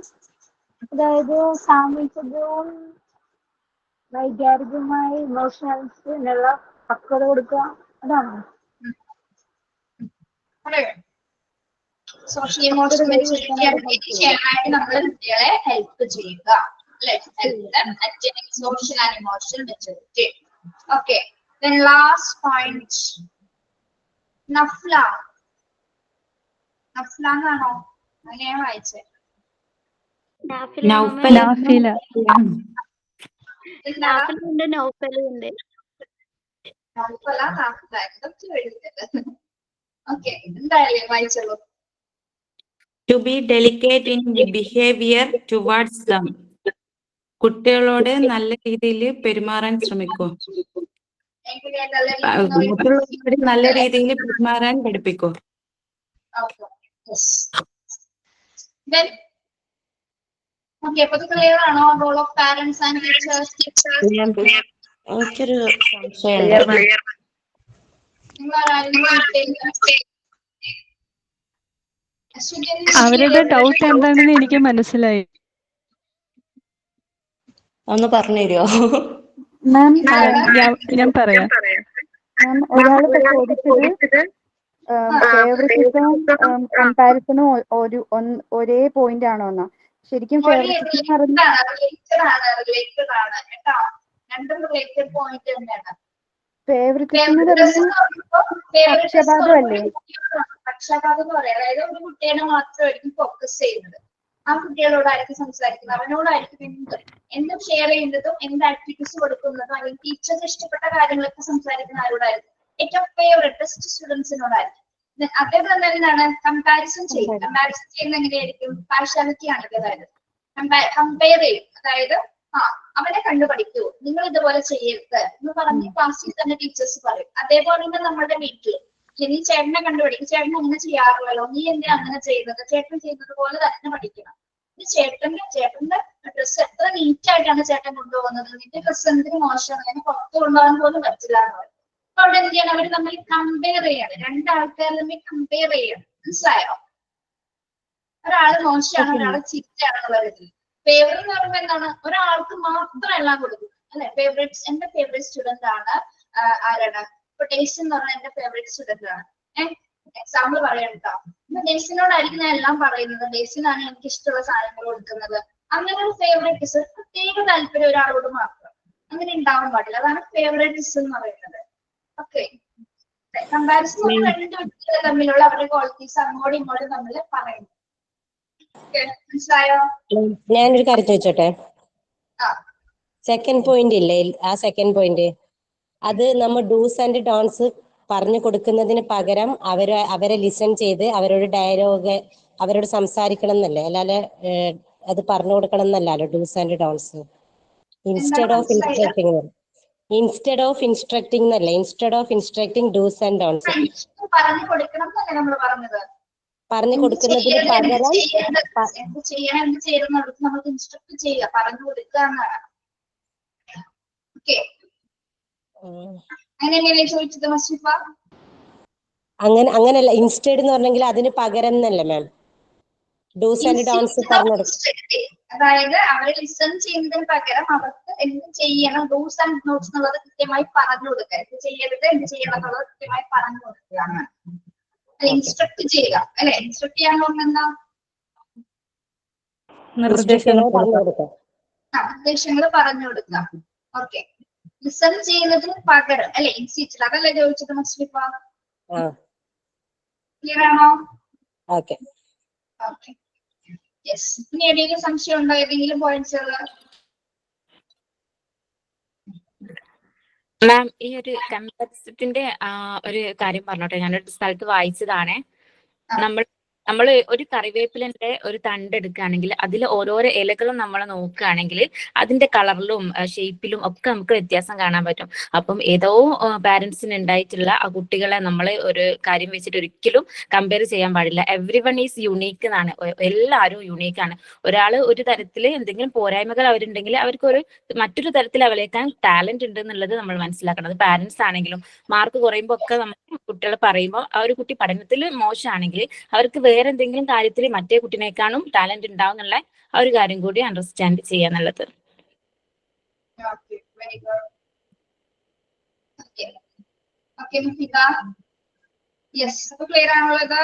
അതായത് സാമൂഹികവും വൈകാരികമായ ഇമോഷണൽസിനുള്ള പക്വത കൊടുക്കുക, അതാണ്. സോഷ്യൽ ഇമോഷണൽ മെച്ചൂരിറ്റി ചെയ്യാനായിട്ട് നമ്മൾ കുട്ടികളെ ഹെൽപ്പ് ചെയ്യുക. Social and emotional maturity. Okay. Then last point. Nafla. Nafla എന്നാണോ അങ്ങനെയാ വായിച്ചേ? നാഫില. ഓക്കെ, എന്തായാലും വായിച്ചോളൂ. To be delicate in behavior towards them. കുട്ടികളോട് നല്ല രീതിയിൽ പെരുമാറാൻ ശ്രമിക്കൂ. മറ്റുള്ളവരോട് നല്ല രീതിയിൽ പെരുമാറാൻ പഠിപ്പിക്കൂ. Role of parents and teachers. എനിക്കൊരു സംശയമുണ്ട്. അവരുടെ ഡൗട്ട് എന്താണെന്ന് എനിക്ക് മനസ്സിലായി. ഒന്ന് പറഞ്ഞു തരുമോ? ഞാൻ പറയാം. ഒരാളിപ്പോ ചോദിച്ചത് ഫേവറിറ്റിസം കമ്പാരിസണും ഒരേ പോയിന്റ് ആണോ എന്നാ. ശരിക്കും ഫേവറിറ്റിസം പക്ഷപാതമല്ലേ? പക്ഷപാതം എന്ന് പറയാം, അതായത് ഒരു കുട്ടിയെ മാത്രമായിരിക്കും ഫോക്കസ് ചെയ്യുന്നത്. ആ കുട്ടികളോടായിരിക്കും സംസാരിക്കുന്നത്, അവനോടായിരിക്കും എന്തും ഷെയർ ചെയ്യുന്നതും എന്ത് ആക്ടിവിറ്റീസ് കൊടുക്കുന്നതും അല്ലെങ്കിൽ ടീച്ചേഴ്സ് ഇഷ്ടപ്പെട്ട കാര്യങ്ങളൊക്കെ സംസാരിക്കുന്ന ആരോടായിരിക്കും? ഏറ്റവും ഫേവറേറ്റ് ബെസ്റ്റ് സ്റ്റുഡൻസിനോടായിരിക്കും. അതേപോലെ തന്നെ എന്താണ് കമ്പാരിസൺ ചെയ്യും. കമ്പാരിസൺ ചെയ്യുന്നത് എങ്ങനെയായിരിക്കും? പാർഷ്യാലിറ്റി ആണ്. അതായത് കമ്പയർ ചെയ്യും. അതായത് അവനെ കണ്ടുപഠിക്കൂ, നിങ്ങൾ ഇതുപോലെ ചെയ്യരുത് എന്ന് പറഞ്ഞ് ക്ലാസ്സിൽ തന്നെ ടീച്ചേഴ്സ് പറയും. അതേപോലെ തന്നെ നമ്മുടെ വീട്ടിൽ നീ ചേട്ടനെ കണ്ടുപിടിക്കും, ചേട്ടൻ അങ്ങനെ ചെയ്യാറില്ലല്ലോ, നീ എന്തിനാ അങ്ങനെ ചെയ്യുന്നത്, ചേട്ടൻ ചെയ്യുന്നത് പോലെ തന്നെ പഠിക്കണം. ചേട്ടന്റെ ഡ്രസ്സ് എത്ര നീറ്റ് ആയിട്ടാണ് ചേട്ടൻ കൊണ്ടുപോകുന്നത്, നിന്റെ ഡ്രസ്സ് എന്തിനു മോശമാണ്, അതിനെ പുറത്ത് കൊണ്ടുപോകാൻ പോലും പറ്റില്ല എന്ന് പറയും. അപ്പൊ അവിടെ എന്ത് ചെയ്യണം? അവർ തമ്മിൽ കമ്പയർ ചെയ്യാണ്. രണ്ടാൾക്കാർ തമ്മിൽ കമ്പയർ ചെയ്യണം. മനസ്സിലായോ? ഒരാള് മോശമാണ്, ഒരാള് ചീത്തയാണെന്നുള്ള രീതിയിൽ. ഫേവറേറ്റ് എന്ന് പറയുമ്പോൾ എന്താണ്? ഒരാൾക്ക് മാത്രം എല്ലാം കൊടുക്കും അല്ലെ? ഫേവറേറ്റ്, എന്റെ ഫേവറേറ്റ് സ്റ്റുഡന്റ് ആണ് ആരാണ്? ഇപ്പൊ ഡേയ്സി എന്ന് പറഞ്ഞാൽ എന്റെ ഫേവറേറ്റ് സ്റ്റുഡന്റ് ആണ്. എക്സാമ്പിൾ പറയാം കേട്ടോ. ഡേയ്സിനോടായിരിക്കും ഞാൻ എല്ലാം പറയുന്നത്, ഡേയ്സിനാണ് എനിക്ക് ഇഷ്ടമുള്ള സാധനങ്ങൾ കൊടുക്കുന്നത്. അങ്ങനെ ഒരു ഫേവറേറ്റിസം, പ്രത്യേക താല്പര്യം ഒരാളോട് മാത്രം അങ്ങനെ ഉണ്ടാവാൻ പാടില്ല. അതാണ് ഫേവറേറ്റിസം എന്ന് പറയുന്നത്. ഓക്കെ. കമ്പാരിസൺ രണ്ട് വ്യക്തികൾ തമ്മിലുള്ള അവരുടെ ക്വാളിറ്റീസ് അങ്ങോട്ടും ഇങ്ങോട്ടും തമ്മിൽ പറയുന്നു. മനസ്സിലായോ? ഞാനൊരു കാര്യം ചോദിച്ചോട്ടെ. സെക്കൻഡ് പോയിന്റ് ഇല്ലേ, ആ സെക്കൻഡ് പോയിന്റ് അത് നമ്മൾ ഡൂസ് ആൻഡ് ഡോൺസ് പറഞ്ഞു കൊടുക്കുന്നതിന് പകരം അവരെ ലിസൺ ചെയ്ത് അവരോട് ഡയലോഗ് അവരോട് സംസാരിക്കണം എന്നല്ലേ, അല്ലാതെ അത് പറഞ്ഞു കൊടുക്കണം എന്നല്ലല്ലോ do's and don'ts. Instead of instructing എന്നല്ലേ, instead of instructing do's and don'ts പറഞ്ഞു കൊടുക്കുന്നതിന് പകരം എന്ത് ചെയ്യണം എന്ത് ചെയ്യണം നമുക്ക് ഇൻസ്ട്രക്ട് ചെയ്യുക, പറഞ്ഞു കൊടുക്കുക എന്നാണ്. ഓക്കെ. അങ്ങനെയല്ലേ ചോദിച്ചത് മസ്ഫ? അങ്ങനല്ല, ഇൻസ്റ്റെഡ് എന്ന് പറഞ്ഞെങ്കിൽ അതിന് പകരം എന്നല്ലേ മാം ഡൂസ് ആൻഡ് ഡോൺസ് പറഞ്ഞു കൊടുക്കും. അതായത് അവരെ ലിസൺ ചെയ്യുന്നതിന് പകരം അവർക്ക് എന്ത് ചെയ്യണം, ഡൂസ് ആൻഡ് നോട്ട്സ് എന്നുള്ളത് കൃത്യമായി പറഞ്ഞു കൊടുക്കുക. എന്ത് ചെയ്യരുത്, എന്ത് ചെയ്യണം എന്നുള്ളത് കൃത്യമായി പറഞ്ഞു കൊടുക്കുകയാണ്. ഇൻസ്ട്രക്ട് ചെയ്യുക അല്ലെ? ഇൻസ്ട്രക്ട് ചെയ്യാന്ന് പറഞ്ഞാൽ എന്താ? നിർദ്ദേശങ്ങൾ പറഞ്ഞു കൊടുക്കാം. നിർദ്ദേശങ്ങൾ പറഞ്ഞു കൊടുക്കുക. ഓക്കെ. ലിസൺ ചെയ്യുന്നതിന് പകരം അല്ലെ? ഇൻസിറ്റ്, അതല്ലേ ചോദിച്ചത് മുസ്ലിഫ? ക്ലിയർ ആണോ? ഓക്കെ. ഓക്കെ. യെസ്. ഇനി ഏതെങ്കിലും സംശയം ഉണ്ടോ? ഏതെങ്കിലും പോയിന്റ്സുകൾ? മാം, ഈ ഒരു കമ്പാരിസത്തിന്റെ ഒരു കാര്യം പറഞ്ഞോട്ടെ. ഞാനൊരു സ്ഥലത്ത് വായിച്ചതാണ്. നമ്മൾ ഒരു കറിവേപ്പിലിന്റെ ഒരു തണ്ട് എടുക്കുകയാണെങ്കിൽ അതിൽ ഓരോരോ ഇലകളും നമ്മൾ നോക്കുകയാണെങ്കിൽ അതിന്റെ കളറിലും ഷേപ്പിലും ഒക്കെ നമുക്ക് വ്യത്യാസം കാണാൻ പറ്റും. അപ്പം ഏതോ പാരന്റ്സിന് ഉണ്ടായിട്ടുള്ള ആ കുട്ടികളെ നമ്മൾ ഒരു കാര്യം വെച്ചിട്ട് ഒരിക്കലും കമ്പയർ ചെയ്യാൻ പാടില്ല. എവ്രി വൺ ഈസ് യുണീക്ക് എന്നാണ്. എല്ലാവരും യുണീക്കാണ്. ഒരാള് ഒരു തരത്തിൽ എന്തെങ്കിലും പോരായ്മകൾ അവരുണ്ടെങ്കിൽ അവർക്ക് മറ്റൊരു തരത്തിൽ അവലേക്കാൻ ടാലന്റ് ഉണ്ട് എന്നുള്ളത് നമ്മൾ മനസ്സിലാക്കണം. അത് പാരന്റ്സ് ആണെങ്കിലും മാർക്ക് കുറയുമ്പോൾ ഒക്കെ നമ്മൾ കുട്ടികളെ പറയുമ്പോൾ ആ ഒരു കുട്ടി പഠനത്തിൽ മോശമാണെങ്കിൽ അവർക്ക് വേറെ എന്തെങ്കിലും കാര്യത്തിൽ മറ്റേ കുട്ടിനേക്കാളും ടാലന്റ് ഉണ്ടാവും എന്നുള്ള ആ ഒരു കാര്യം കൂടി അണ്ടർസ്റ്റാൻഡ് ചെയ്യാന്നുള്ളത്. ക്ലിയർ ആണുള്ളത്?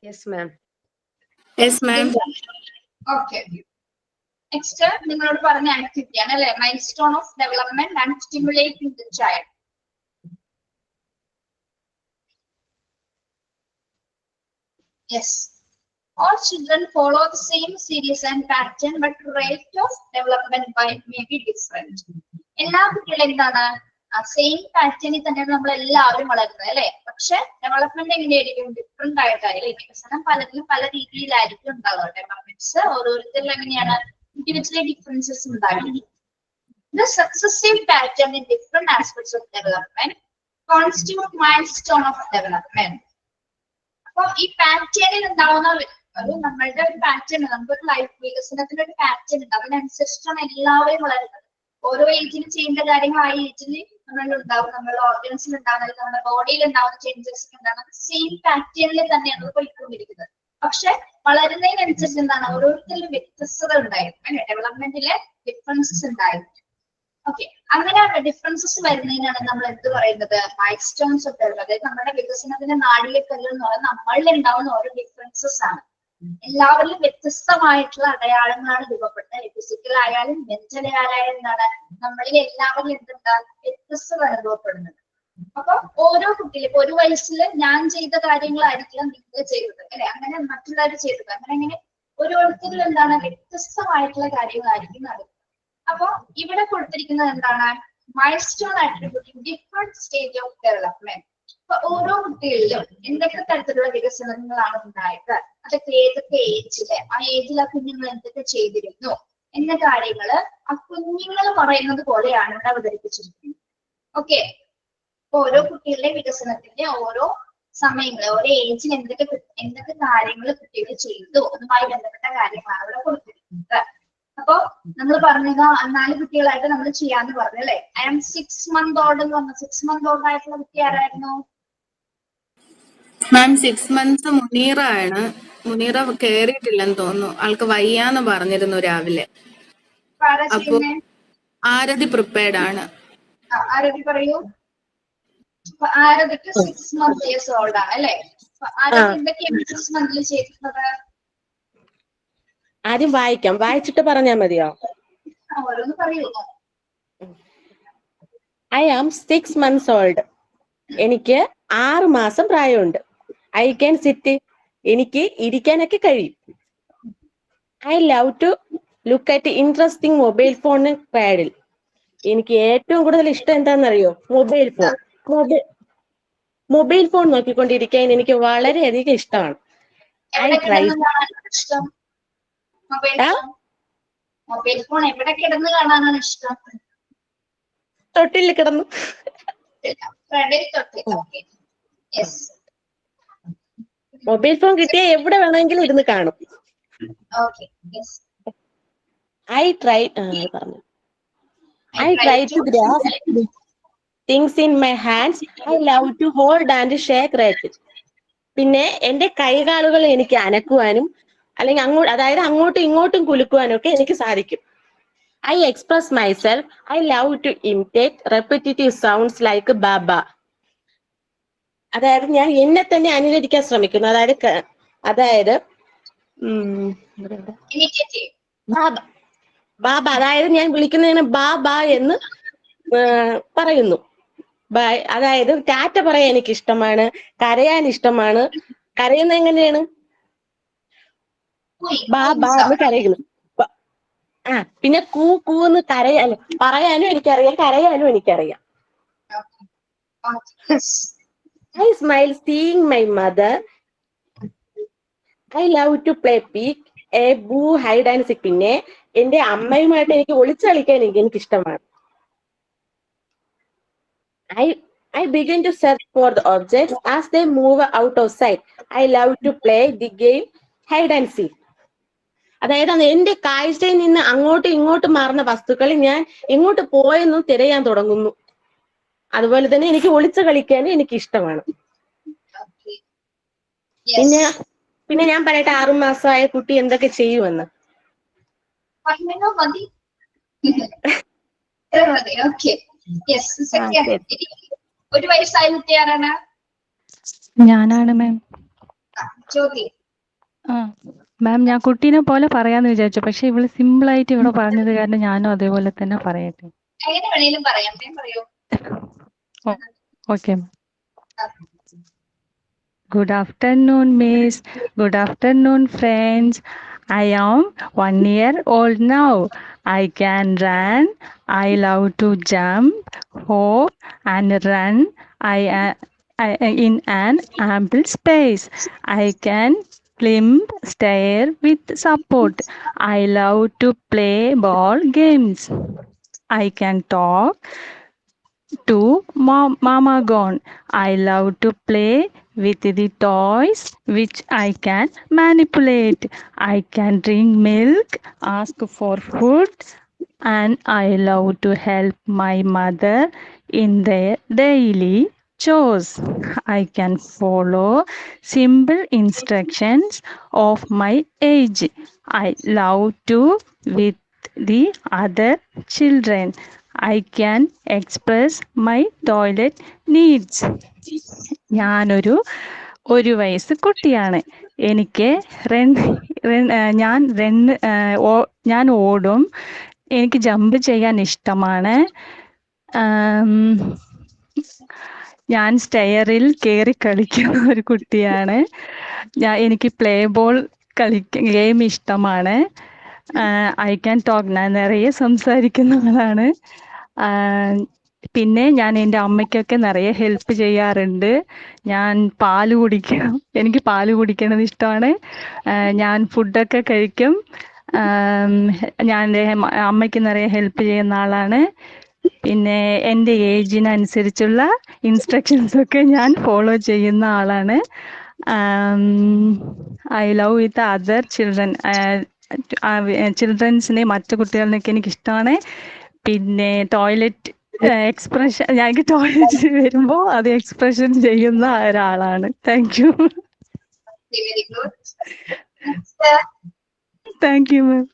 Yes ma'am. Yes ma'am. Okay. Next നിങ്ങളോട് പറഞ്ഞ ആക്ടിവിറ്റി ആണ് അല്ലെ? Mile stone of development and stimulating the child. Yes. All children follow the same series and pattern, but rate of development may be different. എല്ലാ കുട്ടികളും എന്താണ് same പാറ്റേണിൽ തന്നെയാണ് നമ്മൾ എല്ലാവരും വളരുന്നത് അല്ലെ? പക്ഷെ ഡെവലപ്മെന്റ് എങ്ങനെയായിരിക്കും? ഡിഫറെന്റ് ആയിട്ടായിരിക്കും. വികസനം പലതിലും പല രീതിയിലായിരിക്കും ഉണ്ടാവുക. ഡെവലപ്മെന്റ്സ് ഓരോരുത്തരിലും എങ്ങനെയാണ് ഇൻഡിവിജ്വലി ഡിഫറൻസസ് ഉണ്ടാകുന്നത്. The successive pattern in different aspects of development constitute milestone of development. അപ്പൊ ഈ പാറ്റേണിൽ ഉണ്ടാവുന്ന അത് നമ്മളുടെ ഒരു പാറ്റേൺ, നമുക്കൊരു ലൈഫ് വികസനത്തിന്റെ ഒരു പാറ്റേൺ ഉണ്ട്. അതിനനുസരിച്ചാണ് എല്ലാവരും വളരുന്നത്. ഓരോ ഏജിൽ ചെയ്യേണ്ട കാര്യങ്ങൾ ആ ഏജിൽ നമ്മളിൽ ഉണ്ടാവും. നമ്മളുടെ ഓർഗൻസിൽ ഉണ്ടാകുന്നത്, നമ്മുടെ ബോഡിയിൽ ഉണ്ടാവുന്ന ചേഞ്ചസ് ഉണ്ടാകുന്നത് സെയിം പാറ്റേണിൽ തന്നെയാണ് അത് പോയിക്കൊണ്ടിരിക്കുന്നത്. പക്ഷെ വളരുന്നതിനനുസരിച്ച് എന്താണ് ഓരോരുത്തരിലും വ്യത്യസ്തത ഉണ്ടായിരുന്നു അല്ലെ? ഡെവലപ്മെന്റിലെ ഡിഫറൻസസ് ഉണ്ടായിരുന്നു. ഓക്കെ. അങ്ങനെ ഡിഫറൻസസ് വരുന്നതിനാണ് നമ്മൾ എന്ത് പറയുന്നത്? മൈൽസ്റ്റോൺസ് ഓഫ് ഡെവലപ്മെന്റ്. അതായത് നമ്മുടെ വികസനത്തിന്റെ നാഴികക്കല്ല് എന്ന് പറയുന്നത് നമ്മളിൽ ഉണ്ടാവുന്ന ഓരോ ഡിഫറൻസസ് ആണ്. എല്ലാവരിലും വ്യത്യസ്തമായിട്ടുള്ള അടയാളങ്ങളാണ് രൂപപ്പെടുന്നത്. ഫിസിക്കൽ ആയാലും മെന്റൽ ആയാലും എന്താണ് നമ്മളിൽ എല്ലാവരിലും എന്തുണ്ടാകും? വ്യത്യസ്തത അനുഭവപ്പെടുന്നത്. അപ്പൊ ഓരോ കുട്ടിയിലും ഇപ്പൊ ഒരു വയസ്സിൽ ഞാൻ ചെയ്ത കാര്യങ്ങളായിരിക്കില്ല നിങ്ങൾ ചെയ്തത് അല്ലെ? അങ്ങനെ മറ്റുള്ളവർ ചെയ്തത് അങ്ങനെ ഓരോരുത്തരിലും എന്താണ് വ്യത്യസ്തമായിട്ടുള്ള കാര്യങ്ങളായിരിക്കും നടക്കുന്നത്. അപ്പൊ ഇവിടെ കൊടുത്തിരിക്കുന്നത് എന്താണ്? Milestone attributing different stage of development. അപ്പൊ ഓരോ കുട്ടികളിലും എന്തൊക്കെ തരത്തിലുള്ള വികസനങ്ങളാണ് ഉണ്ടായത്, അതൊക്കെ ഏതൊക്കെ ഏജില്, ആ ഏജിൽ ആ കുഞ്ഞുങ്ങൾ എന്തൊക്കെ ചെയ്തിരുന്നു എന്ന കാര്യങ്ങള് ആ കുഞ്ഞുങ്ങൾ പറയുന്നത് പോലെയാണ് ഇവിടെ അവതരിപ്പിച്ചിരിക്കുന്നത്. ഓക്കെ. അപ്പൊ ഓരോ കുട്ടികളുടെ വികസനത്തിന്റെ ഓരോ സമയങ്ങൾ, ഓരോ ഏജിൽ എന്തൊക്കെ കാര്യങ്ങൾ കുട്ടികൾ ചെയ്തു അതുമായി ബന്ധപ്പെട്ട കാര്യങ്ങളാണ് ഇവിടെ കൊടുത്തിരിക്കുന്നത്. അപ്പൊ നമ്മൾ പറഞ്ഞത് 4 കുട്ടികളായിട്ട് നമ്മൾ ചെയ്യാന്ന് പറഞ്ഞു അല്ലെ? ഐ ആം 6 month old എന്ന് പറഞ്ഞു. 6 month old ആയിട്ടുള്ള കുട്ടി ആരായിരുന്നു? മാം 6 months മുനീറ ആണ്. മുനീറ കേറിയിട്ടില്ലെന്ന് തോന്നുന്നു. ആൾക്ക് വയ്യാന്ന് പറഞ്ഞിരുന്നു രാവിലെ. അപ്പൊ ആരതി പ്രിപ്പയർഡ് ആണ്. ആരതി പറയൂ. ആരതിക്ക് 6 months old ആണ് അല്ലെ? ആരതി എന്തൊക്കെയാണ് 6 months ചെയ്തിരുന്നത്? ആദ്യം വായിക്കാം, വായിച്ചിട്ട് പറഞ്ഞാൽ മതിയോ? ഓരോന്ന് പറയൂ. I am 6 months old. എനിക്ക് 6 മാസം പ്രായമുണ്ട്. I can sit. എനിക്ക് ഇരിക്കാനൊക്കെ കഴിയും. I love to look at interesting mobile phone പാഡിൽ. എനിക്ക് ഏറ്റവും കൂടുതൽ ഇഷ്ടം എന്താണെന്നറിയോ? മൊബൈൽ ഫോൺ നോക്കിക്കൊണ്ടിരിക്കാൻ എനിക്ക് വളരെയധികം ഇഷ്ടമാണ്. I try. മൊബൈൽ ഫോൺ എവിടെ കിടന്ന് കാണാനാണ് ഇഷ്ടം? തൊട്ടിൽ കിടന്നു. മൊബൈൽ ഫോൺ കിട്ടിയാൽ എവിടെ വേണമെങ്കിലും ഇരുന്ന് കാണും. I try to grasp things in my hands. I love to hold and shake racket. പിന്നെ എന്റെ കൈകാലുകൾ എനിക്ക് അനക്കുവാനും അല്ലെങ്കിൽ അതായത് അങ്ങോട്ടും ഇങ്ങോട്ടും കുലുക്കുവാനും ഒക്കെ എനിക്ക് സാധിക്കും. I express myself. I love to imitate repetitive sounds like baba. അതായത് ഞാൻ എന്നെ തന്നെ അനുകരിക്കാൻ ശ്രമിക്കുന്നു. അതായത് ബാബ, അതായത് ഞാൻ വിളിക്കുന്നതിന് ബാബ എന്ന് പറയുന്നു. അതായത് ടാറ്റ പറയാൻ എനിക്ക് ഇഷ്ടമാണ്, കരയാൻ ഇഷ്ടമാണ്. കരയുന്നത് എങ്ങനെയാണ്? ബാബ എന്ന് കരയുന്നു. പിന്നെ കൂ കൂന്ന് പറയാനും എനിക്കറിയാം, കരയാനും എനിക്കറിയാം. I smile seeing my mother. I love to play peek, a boo, hide and seek. പിന്നെ എന്റെ അമ്മയുമായിട്ട് എനിക്ക് ഒളിച്ചു കളിക്കാൻ എനിക്ക് ഇഷ്ടമാണ്. I begin to search for the objects as they move out of sight. I love to play the game hide and seek. അതായത് എന്റെ കാഴ്ചയിൽ നിന്ന് അങ്ങോട്ടും ഇങ്ങോട്ടും മാറുന്ന വസ്തുക്കൾ ഞാൻ എങ്ങോട്ട് പോയെന്നും തിരയാൻ തുടങ്ങുന്നു. അതുപോലെ തന്നെ എനിക്ക് ഒളിച്ചു കളിക്കാനും എനിക്ക് ഇഷ്ടമാണ്. പിന്നെ ഞാൻ പറയട്ടെ, 6 മാസമായ കുട്ടി എന്തൊക്കെ ചെയ്യുമെന്ന്. ഒരു വയസ്സായ കുട്ടി ആരാണ്? ഞാനാണ് മാം. മാം, ഞാൻ കുട്ടീനെ പോലെ പറയാന്ന് വിചാരിച്ചു, പക്ഷെ ഇവള് സിമ്പിൾ ആയിട്ട് ഇവിടെ പറഞ്ഞത് കാരണം ഞാനും അതേപോലെ തന്നെ പറയട്ടെ. എങ്ങനെ വേണേലും പറയാം. പറയൂ. Okay. Good afternoon, miss. Good afternoon, friends. I am 1 year old now. I can run. I love to jump, hop, and run. In an ample space. I can climb stair with support. I love to play ball games. I can talk to Mama gone. I love to play with the toys which I can manipulate. I can drink milk, ask for food, and I love to help my mother in their daily chores. I can follow simple instructions of my age. I love to with the other children. I can express my toilet needs. ഒരു വയസ്സ് കുട്ടിയാണ്. എനിക്ക് ഞാൻ ഓടും, എനിക്ക് jump ചെയ്യാൻ ഇഷ്ടമാണ്. ഞാൻ സ്റ്റെയറിൽ കയറി കളിക്കുന്ന ഒരു കുട്ടിയാണ്. എനിക്ക് പ്ലേ ബോൾ ഗെയിം ഇഷ്ടമാണ്. ഐ ക്യാൻ ടോക്ക്, ഞാൻ നിറയെ സംസാരിക്കുന്ന ആളാണ്. പിന്നെ ഞാൻ എൻ്റെ അമ്മയ്ക്കൊക്കെ നിറയെ ഹെൽപ്പ് ചെയ്യാറുണ്ട്. ഞാൻ എനിക്ക് പാല് കുടിക്കണത് ഇഷ്ടമാണ്. ഞാൻ ഫുഡൊക്കെ കഴിക്കും. ഞാൻ എൻ്റെ അമ്മയ്ക്ക് നിറയെ ഹെൽപ്പ് ചെയ്യുന്ന ആളാണ്. പിന്നെ എൻ്റെ ഏജിനനുസരിച്ചുള്ള ഇൻസ്ട്രക്ഷൻസ് ഒക്കെ ഞാൻ ഫോളോ ചെയ്യുന്ന ആളാണ്. ഐ ലവ് വിത്ത് അതർ ചിൽഡ്രൻസിനെ, മറ്റു കുട്ടികളിനൊക്കെ എനിക്ക് ഇഷ്ടമാണ്. പിന്നെ ടോയ്ലറ്റ് എക്സ്പ്രഷൻ, ഞങ്ങൾക്ക് ടോയ്ലറ്റ് വരുമ്പോൾ അത് എക്സ്പ്രഷൻ ചെയ്യുന്ന ഒരാളാണ്. Thank you. താങ്ക് യു മാം.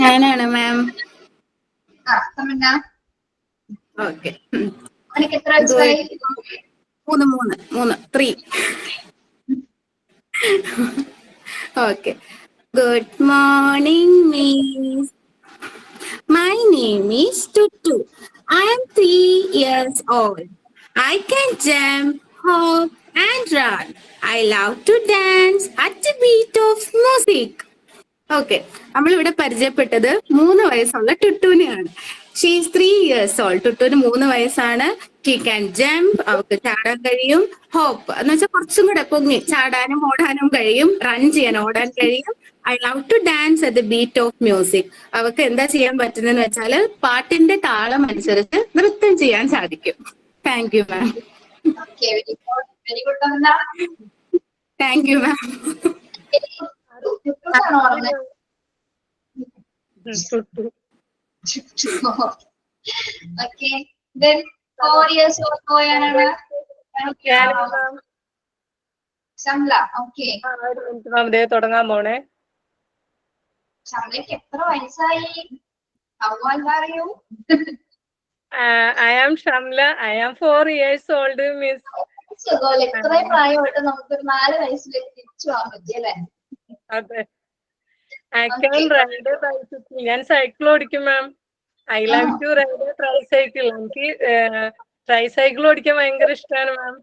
ഞാനാണ് മാം. Okay. 3. Okay. Good morning, Miss. My name is Tutu. I am 3 years old. I can jump, hop, and run. I love to dance at the beat of music. Okay. നമ്മളിവിടെ പരിചയപ്പെട്ടത് 3 വയസ്സുള്ള ടുട്ടുവിനെയാണ്. She is 3 years old. ടുട്ടുവിന് 3 വയസ്സാണ്. She can jump, അവർക്ക് ചാടാൻ കഴിയും. Hope എന്ന് വെച്ചാൽ കുറച്ചും കൂടെ പൊങ്ങി ചാടാനും ഓടാനും കഴിയും. റൺ ചെയ്യാൻ, ഓടാൻ കഴിയും. I love to dance at the beat of music. അവർക്ക് എന്താ ചെയ്യാൻ പറ്റുന്നതെന്ന് വെച്ചാൽ പാട്ടിന്റെ താളം അനുസരിച്ച് നൃത്തം ചെയ്യാൻ സാധിക്കും. Thank you ma'am. Thank you ma'am. Okay, then 4 years old boy ആണ് ഷംല. ഓക്കെ, തുടങ്ങാൻ പോണേ. ഷംലയ്ക്ക് എത്ര വയസ്സായി? How old are you? I am Shamla. I am 4 years old, Miss. സുഖമല്ലേ? ഇത്രയും പ്രായമായിട്ട് നമുക്കൊരു 4 വയസ്സിലേക്ക് തിരിച്ചു പോകാൻ പറ്റിയല്ലേ? അതെ. I can ride a bicycle. ഞാൻ സൈക്കിൾ ഓടിക്കും മാം. I love to ride a tricycle. എനിക്ക് ട്രൈസൈക്കിൾ ഓടിക്കാൻ ഭയങ്കര ഇഷ്ടമാണ് മാം.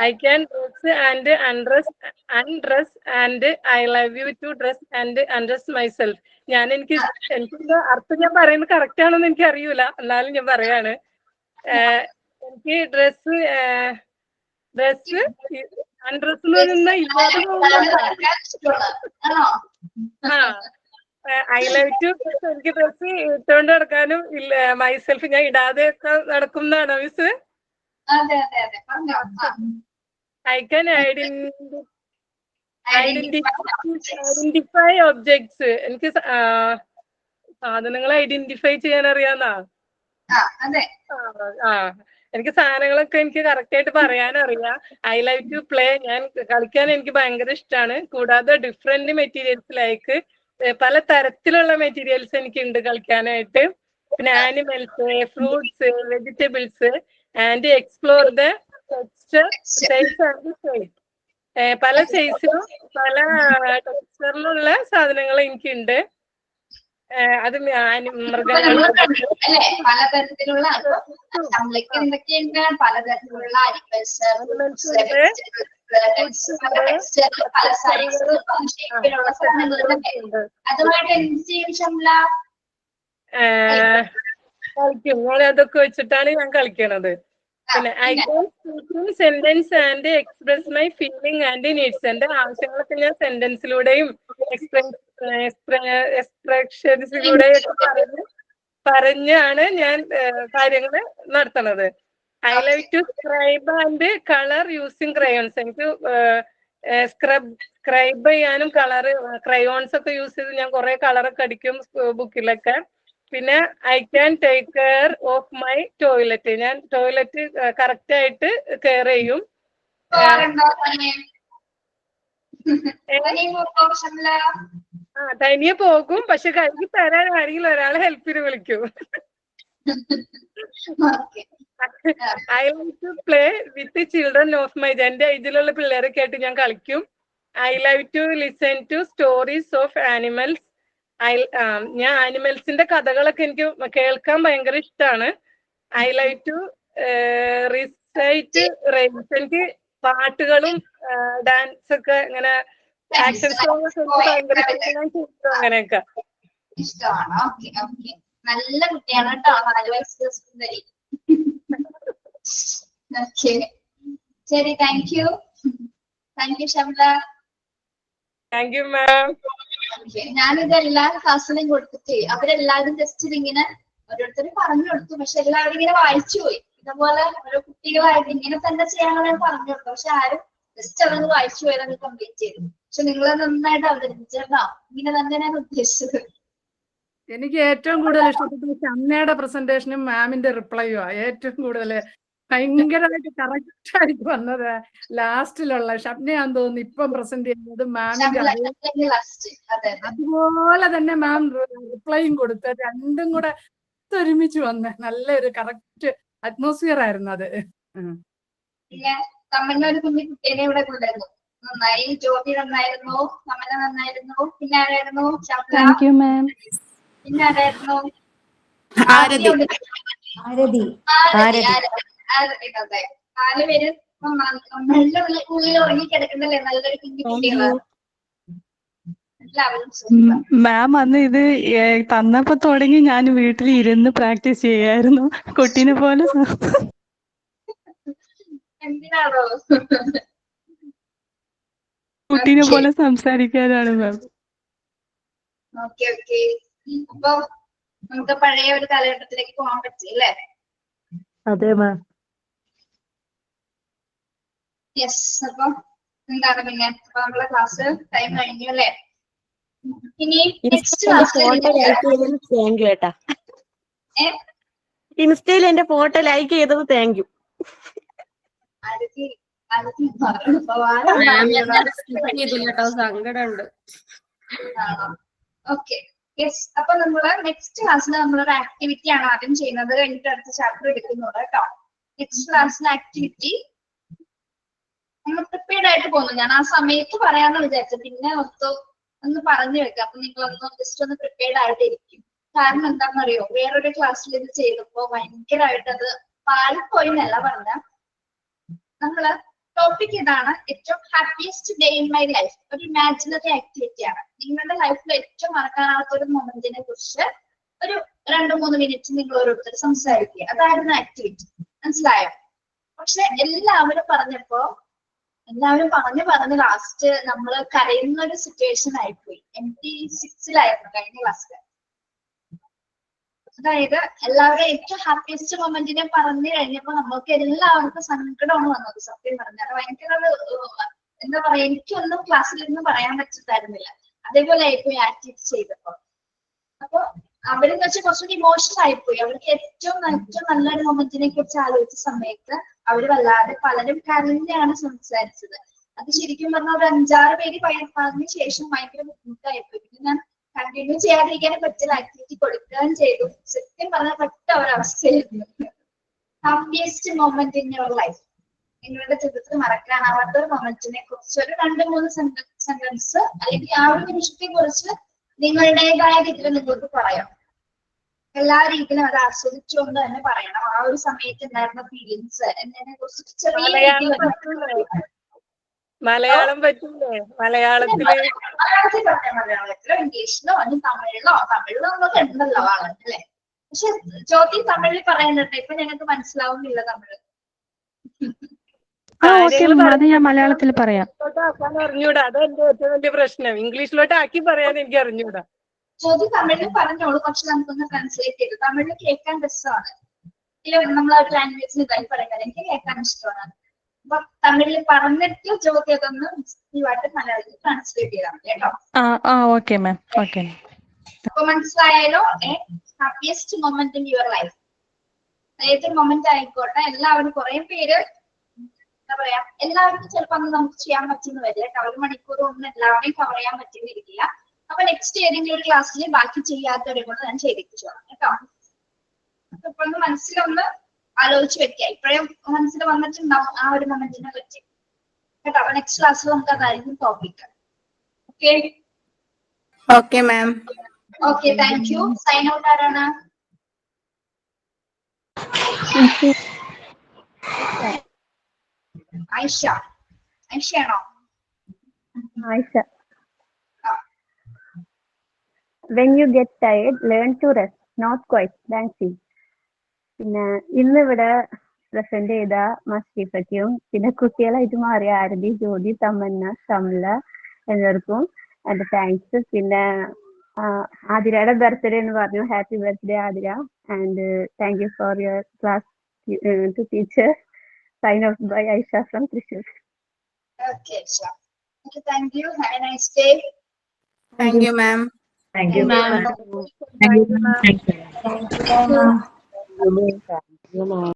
I can dress and undress and I love you to dress and undress myself. എനിക്ക് അർത്ഥം ഞാൻ പറയുന്നത് കറക്റ്റ് ആണെന്ന് എനിക്ക് അറിയൂല, എന്നാലും ഞാൻ പറയാണ്. എനിക്ക് ഡ്രസ് അൺഡ്രസ് ഇല്ലാതെ ഐ ലവ് ടു എനിക്ക് ഡ്രസ് ഇട്ടുകൊണ്ട് നടക്കാനും ഇല്ല, മൈസെൽഫ് ഞാൻ ഇടാതെ ഒക്കെ നടക്കും എന്നാണോ miss? I can identify objects. എനിക്ക് സാധനങ്ങൾ ഐഡന്റിഫൈ ചെയ്യാൻ അറിയാന്നാ. എനിക്ക് സാധനങ്ങളൊക്കെ എനിക്ക് കറക്റ്റ് ആയിട്ട് പറയാൻ അറിയാം. I like to play. ഞാൻ കളിക്കാൻ എനിക്ക് ഭയങ്കര ഇഷ്ടമാണ്. കൂടാതെ ഡിഫറെന്റ് മെറ്റീരിയൽസ് ലൈക്ക് പല തരത്തിലുള്ള മെറ്റീരിയൽസ് എനിക്കുണ്ട് കളിക്കാനായിട്ട്. പിന്നെ animals, fruits, vegetables and explore the size and shape. പല സൈസിലും പല ടെക്സ്ചറിലുള്ള സാധനങ്ങൾ എനിക്കുണ്ട്. അത് മൃഗങ്ങൾ പലതരത്തിലുള്ള എന്തൊക്കെയുണ്ട്? പലതരത്തിലുള്ള പല സൈസ് ഷേപ്പിലുള്ള സാധനങ്ങളുണ്ട്. അതുമായിട്ട് എന്ത് ചെയ്യും ഷംല? കളിക്കും. അതൊക്കെ വെച്ചിട്ടാണ് ഞാൻ കളിക്കണത്. പിന്നെ I can speak sentence and express my feeling and needs. എന്റെ ആവശ്യങ്ങളൊക്കെ ഞാൻ സെന്റൻസിലൂടെയും എക്സ്പ്രഷൻസിലൂടെയും പറഞ്ഞാണ് ഞാൻ കാര്യങ്ങൾ നടത്തണത്. I like to scribe and colour using crayons. എനിക്ക് സ്ക്രൈബ് ചെയ്യാനും ക്രയോൺസ് ഒക്കെ യൂസ് ചെയ്ത് ഞാൻ കുറെ കളറൊക്കെ അടിക്കും ബുക്കിലൊക്കെ. പിന്നെ I can take care of my toilet. ഞാൻ ടോയ്ലറ്റ് കറക്റ്റ് ആയിട്ട് കെയർ ചെയ്യും. തനിയെ പോകും, പക്ഷെ കഴുകി തരാൻ ആരെങ്കിലും ഒരാളെ ഹെൽപ്പിന് വിളിക്കും. I like to play with children of my age. എന്റെ ഏജിലുള്ള പിള്ളേരൊക്കെ ആയിട്ട് ഞാൻ കളിക്കും. I like to listen to stories of animals. ഞാൻ ആനിമൽസിന്റെ കഥകളൊക്കെ എനിക്ക് കേൾക്കാൻ ഭയങ്കര ഇഷ്ടമാണ്. I like to recite rhymes. എനിക്ക് പാട്ടുകളും ഡാൻസ് ഒക്കെ ഇങ്ങനെ ആക്ഷൻ സോങ് ഒക്കെ ഭയങ്കര അങ്ങനെയൊക്കെ ഇഷ്ടമാണ്. നല്ല കുട്ടിയാണ് കേട്ടോ, 4 വയസ്സ് സുന്ദരി. ശരി, thank you Shamla. Thank you മാം. ഞാനിത് എല്ലാ ക്ലാസ്സിലും കൊടുത്തിട്ട് അവരെല്ലാവരും ജസ്റ്റ് ഇങ്ങനെ ഓരോരുത്തരും പറഞ്ഞു കൊടുത്തു. പക്ഷെ എല്ലാവരും ഇങ്ങനെ വായിച്ചു പോയി. ഇതുപോലെ ഓരോ കുട്ടികളായിട്ട് ഇങ്ങനെ തന്നെ ചെയ്യാനുള്ള പറഞ്ഞു കൊടുത്തു. പക്ഷെ ആരും ജസ്റ്റ് അതൊന്ന് വായിച്ചു പോയത് അത് കംപ്ലീറ്റ് ചെയ്തു. പക്ഷെ നിങ്ങൾ നന്നായിട്ട് അവതരിപ്പിച്ചോ. ഇങ്ങനെ തന്നെ ഞാൻ ഉദ്ദേശിച്ചത്. എനിക്ക് ഏറ്റവും കൂടുതൽ ഇഷ്ടപ്പെട്ട ഷംനയുടെ പ്രസന്റേഷനും മാമിന്റെ റിപ്ലൈയുമാ ഏറ്റവും കൂടുതൽ. ഭയങ്കരമായിട്ട് കറക്റ്റ് ആയിട്ട് വന്നത് ലാസ്റ്റിലുള്ള ഷംനയാന്ന് തോന്നുന്നു ഇപ്പം പ്രസന്റ് ചെയ്യുന്നത്. മാമിന്റെ അതുപോലെ തന്നെ മാം റിപ്ലൈയും കൊടുത്ത് രണ്ടും കൂടെ ഒരുമിച്ച് വന്ന് നല്ലൊരു കറക്റ്റ് അറ്റ്മോസ്ഫിയർ ആയിരുന്നു അത്. പിന്നെ തമ്മന്ന ഒരു കുഞ്ഞു കുട്ടീനെ ഇവിടെ കൊണ്ടുവരുന്നു. നന്നായി. ജോബി നന്നായിരുന്നു, തമ്മന നന്നായിരുന്നു. പിന്നെ ആരായിരുന്നു? താങ്ക് യു മാം. പിന്നെ ആരായിരുന്നു? അതെ, 4 പേര് നല്ല ഉള്ളിൽ ഉറങ്ങിക്കിടക്കുന്നല്ലേ നല്ലൊരു കുഞ്ഞു കുട്ടികളാണ്. മാം അന്ന് ഇത് തന്നപ്പോ തുടങ്ങി ഞാൻ വീട്ടിൽ ഇരുന്ന് പ്രാക്ടീസ് ചെയ്യായിരുന്നു കുട്ടീനെ പോലെ. എന്തിനാണോ കുട്ടീനെ പോലെ സംസാരിക്കാനാണ് മാം. ഓക്കെ. അപ്പൊ നമുക്ക് പഴയ ഒരു കാലഘട്ടത്തിലേക്ക് പോകാൻ പറ്റില്ലേ? അതെ മാം. യെസ്. അപ്പൊ എന്താണ് പിന്നെ നമ്മളെ ക്ലാസ് ടൈം കഴിഞ്ഞു അല്ലേ? ഇനി നെക്സ്റ്റ് ക്ലാസ്സിൽ ഇൻസ്റ്റയിൽ എന്റെ ഫോട്ടോ ലൈക്ക് ചെയ്തത് താങ്ക് യു. സങ്കടമുണ്ട്. Okay yes. അപ്പൊ നമ്മള് നെക്സ്റ്റ് ക്ലാസ്സിൽ നമ്മളൊരു ആക്ടിവിറ്റി ആണ് ആദ്യം ചെയ്യുന്നത്, കഴിഞ്ഞിട്ട് അടുത്ത ചാപ്റ്റർ എടുക്കുന്നത് കേട്ടോ. നെക്സ്റ്റ് ക്ലാസ്സിലെ ആക്ടിവിറ്റി നമ്മൾ പ്രിപ്പയർഡ് ആയിട്ട് പോകുന്നു. ഞാൻ ആ സമയത്ത് പറയാന്ന് വിചാരിച്ചു, പിന്നെ ഒന്ന് പറഞ്ഞു വെക്കാം. അപ്പൊ നിങ്ങളൊന്ന് ജസ്റ്റ് ഒന്ന് പ്രിപ്പയർഡ് ആയിട്ടിരിക്കും. കാരണം എന്താണെന്നറിയോ, വേറൊരു ക്ലാസ്സിൽ ഇത് ചെയ്തപ്പോ ഭയങ്കരമായിട്ട് അത് പാളിപ്പോയി എന്നല്ല പറഞ്ഞ, നമ്മള് ടോപ്പിക് ഇതാണ്, ഏറ്റവും happiest day in my life. ഒരു ഇമാജിനറി ആക്ടിവിറ്റി ആണ്. നിങ്ങളുടെ ലൈഫിൽ ഏറ്റവും മറക്കാനാവാത്ത ഒരു മൊമെന്റിനെ കുറിച്ച് ഒരു 2-3 മിനിറ്റ് നിങ്ങൾ ഓരോരുത്തർ സംസാരിക്കുക. അതായിരുന്നു ആക്ടിവിറ്റി. മനസ്സിലായോ? പക്ഷെ എല്ലാവരും പറഞ്ഞ് ലാസ്റ്റ് നമ്മൾ കരയുന്ന ഒരു സിറ്റുവേഷൻ ആയിപ്പോയി. MT6-ലായിരുന്നു കഴിഞ്ഞ ക്ലാസ്സിൽ. അതായത് എല്ലാവരും ഏറ്റവും ഹാപ്പിയസ്റ്റ് മൊമെന്റിനെ പറഞ്ഞു കഴിഞ്ഞപ്പോ നമ്മൾക്ക് എല്ലാവർക്കും സങ്കടമാണ് വന്നത്. സത്യം പറഞ്ഞാൽ ഭയങ്കര എന്താ പറയാ, എനിക്കൊന്നും ക്ലാസ്സിലൊന്നും പറയാൻ പറ്റുന്നായിരുന്നില്ല. അതേപോലെ ആയിപ്പോയി ആക്ടിവിറ്റി ചെയ്തപ്പോ. അപ്പൊ അവരെന്ന് വെച്ചാൽ കുറച്ചുകൂടി ഇമോഷണൽ ആയിപ്പോയി. അവർക്ക് ഏറ്റവും നല്ലൊരു മൊമെന്റിനെ കുറിച്ച് ആലോചിച്ച സമയത്ത് അവര് വല്ലാതെ പലരും കരഞ്ഞാണ് സംസാരിച്ചത്. അത് ശരിക്കും പറഞ്ഞാൽ ഒരു 5-6 പേര് പറഞ്ഞ ശേഷം ഭയങ്കര ബുദ്ധിമുട്ടായിപ്പോയി. പിന്നെ ഞാൻ കണ്ടിന്യൂ ചെയ്യാതിരിക്കാനും പറ്റില്ല, ആക്ടിവിറ്റി കൊടുക്കുകയും ചെയ്തു. സത്യം പറഞ്ഞാൽ പെട്ട ഒരവസ്ഥയായിരുന്നു. Happiest moment in your life, നിങ്ങളുടെ ജീവിതത്തിൽ മറക്കാനാവാത്ത ഒരു മൊമെന്റിനെ കുറിച്ച് ഒരു 2-3 സെന്റൻസ് അല്ലെങ്കിൽ ആ ഒരു നിമിഷത്തെ കുറിച്ച് നിങ്ങളുടേതായ രീതിയിൽ നിങ്ങൾക്ക് പറയാം. എല്ലാ രീതിയിലും അത് ആസ്വദിച്ചുകൊണ്ട് തന്നെ പറയണം. ആ ഒരു സമയത്ത് ഉണ്ടായിരുന്ന ഫീലിങ്സ് എന്നതിനെ കുറിച്ച് ചെറിയ രീതിയിൽ മലയാളം പറ്റില്ലേ? മലയാളത്തിലോ ഇംഗ്ലീഷിലോ അല്ലെങ്കിൽ തമിഴിലോ നമുക്ക് ഉണ്ടല്ലോ അല്ലേ? പക്ഷെ ജ്യോതി തമിഴിൽ പറയുന്നുണ്ട്. ഇപ്പൊ ഞങ്ങൾക്ക് മനസ്സിലാവുന്നില്ല തമിഴ്. അത് ഞാൻ മലയാളത്തിൽ പറയാം. അറിഞ്ഞൂടാ, അതെന്റെ ഏറ്റവും വലിയ പ്രശ്നം. ഇംഗ്ലീഷിലോട്ട് ആക്കി പറയാൻ എനിക്ക് അറിഞ്ഞൂടാ. ജ്യോതി തമിഴിൽ പറഞ്ഞോളൂ, പക്ഷെ നമുക്കൊന്ന് ട്രാൻസ്ലേറ്റ് ചെയ്തു. തമിഴിൽ കേൾക്കാൻ രസമാണ്. നമ്മൾ ആ ഒരു ലാംഗ്വേജിൽ ഇതായി പറയുന്നത് എനിക്ക് കേൾക്കാൻ ഇഷ്ടമാണ്. അപ്പൊ തമിഴിൽ പറഞ്ഞിട്ട് ജ്യോതി അതൊന്ന് ആയിട്ട് മലയാളത്തിൽ ട്രാൻസ്ലേറ്റ് ചെയ്താൽ മതി കേട്ടോ. Okay ma'am. ഓക്കെ. അപ്പൊ മനസ്സിലായാലോ? Happiest moment in your life, ഏത് മൊമെന്റ് ആയിക്കോട്ടെ. എല്ലാവരും കുറെ പേര് എന്താ പറയാ, എല്ലാവർക്കും ചിലപ്പോൾ അന്ന് നമുക്ക് ചെയ്യാൻ പറ്റുന്ന വരില്ല കേട്ടോ. 1 മണിക്കൂർ ഒന്നും എല്ലാവരെയും കവർ ചെയ്യാൻ പറ്റുന്നിരിക്കില്ല. അപ്പൊ നെക്സ്റ്റ് ഏതെങ്കിലും ഒരു ക്ലാസ്സിൽ ബാക്കി ചെയ്യാത്തവരെ കൊണ്ട് ഞാൻ ചെയ്യിപ്പിച്ചോളാം കേട്ടോ. അപ്പൊ ഒന്ന് മനസ്സിലൊന്ന് ആലോചിച്ച് വെക്കുക. ഇപ്പോഴും മനസ്സിൽ വന്നിട്ടുണ്ടാവും ആ ഒരു മൊമെന്റിനെ പറ്റി കേട്ടോ. അപ്പൊ നെക്സ്റ്റ് ക്ലാസ്സിൽ നമുക്ക് അതായിരിക്കും topic. Okay okay ma'am. Okay, thank you. Sign out ആരാണ്? ഐഷയാണോ? Aisha. When you get tired, learn to rest, not quite dancing. പിന്നെ ഇന്നിവിടെ പ്രസന്റ് ചെയ്ത മസ്തിഫയ്ക്കും പിന്നെ കുട്ടികളായിട്ട് മാറിയ ആരതി, ജ്യോതി, തമന്ന, ഷംല എന്നിവർക്കും എന്റെ താങ്ക്സ്. പിന്നെ ആതിരയുടെ ബർത്ത്ഡേ എന്ന് പറഞ്ഞു. Happy birthday Athira. And thank you for your class to teacher. Sign off by Aisha from Thrissur. Okay, sure. Okay, thank you. Have a nice day. Thank you, ma'am. Thank you, ma'am. Thank you, ma'am. Thank you, ma'am.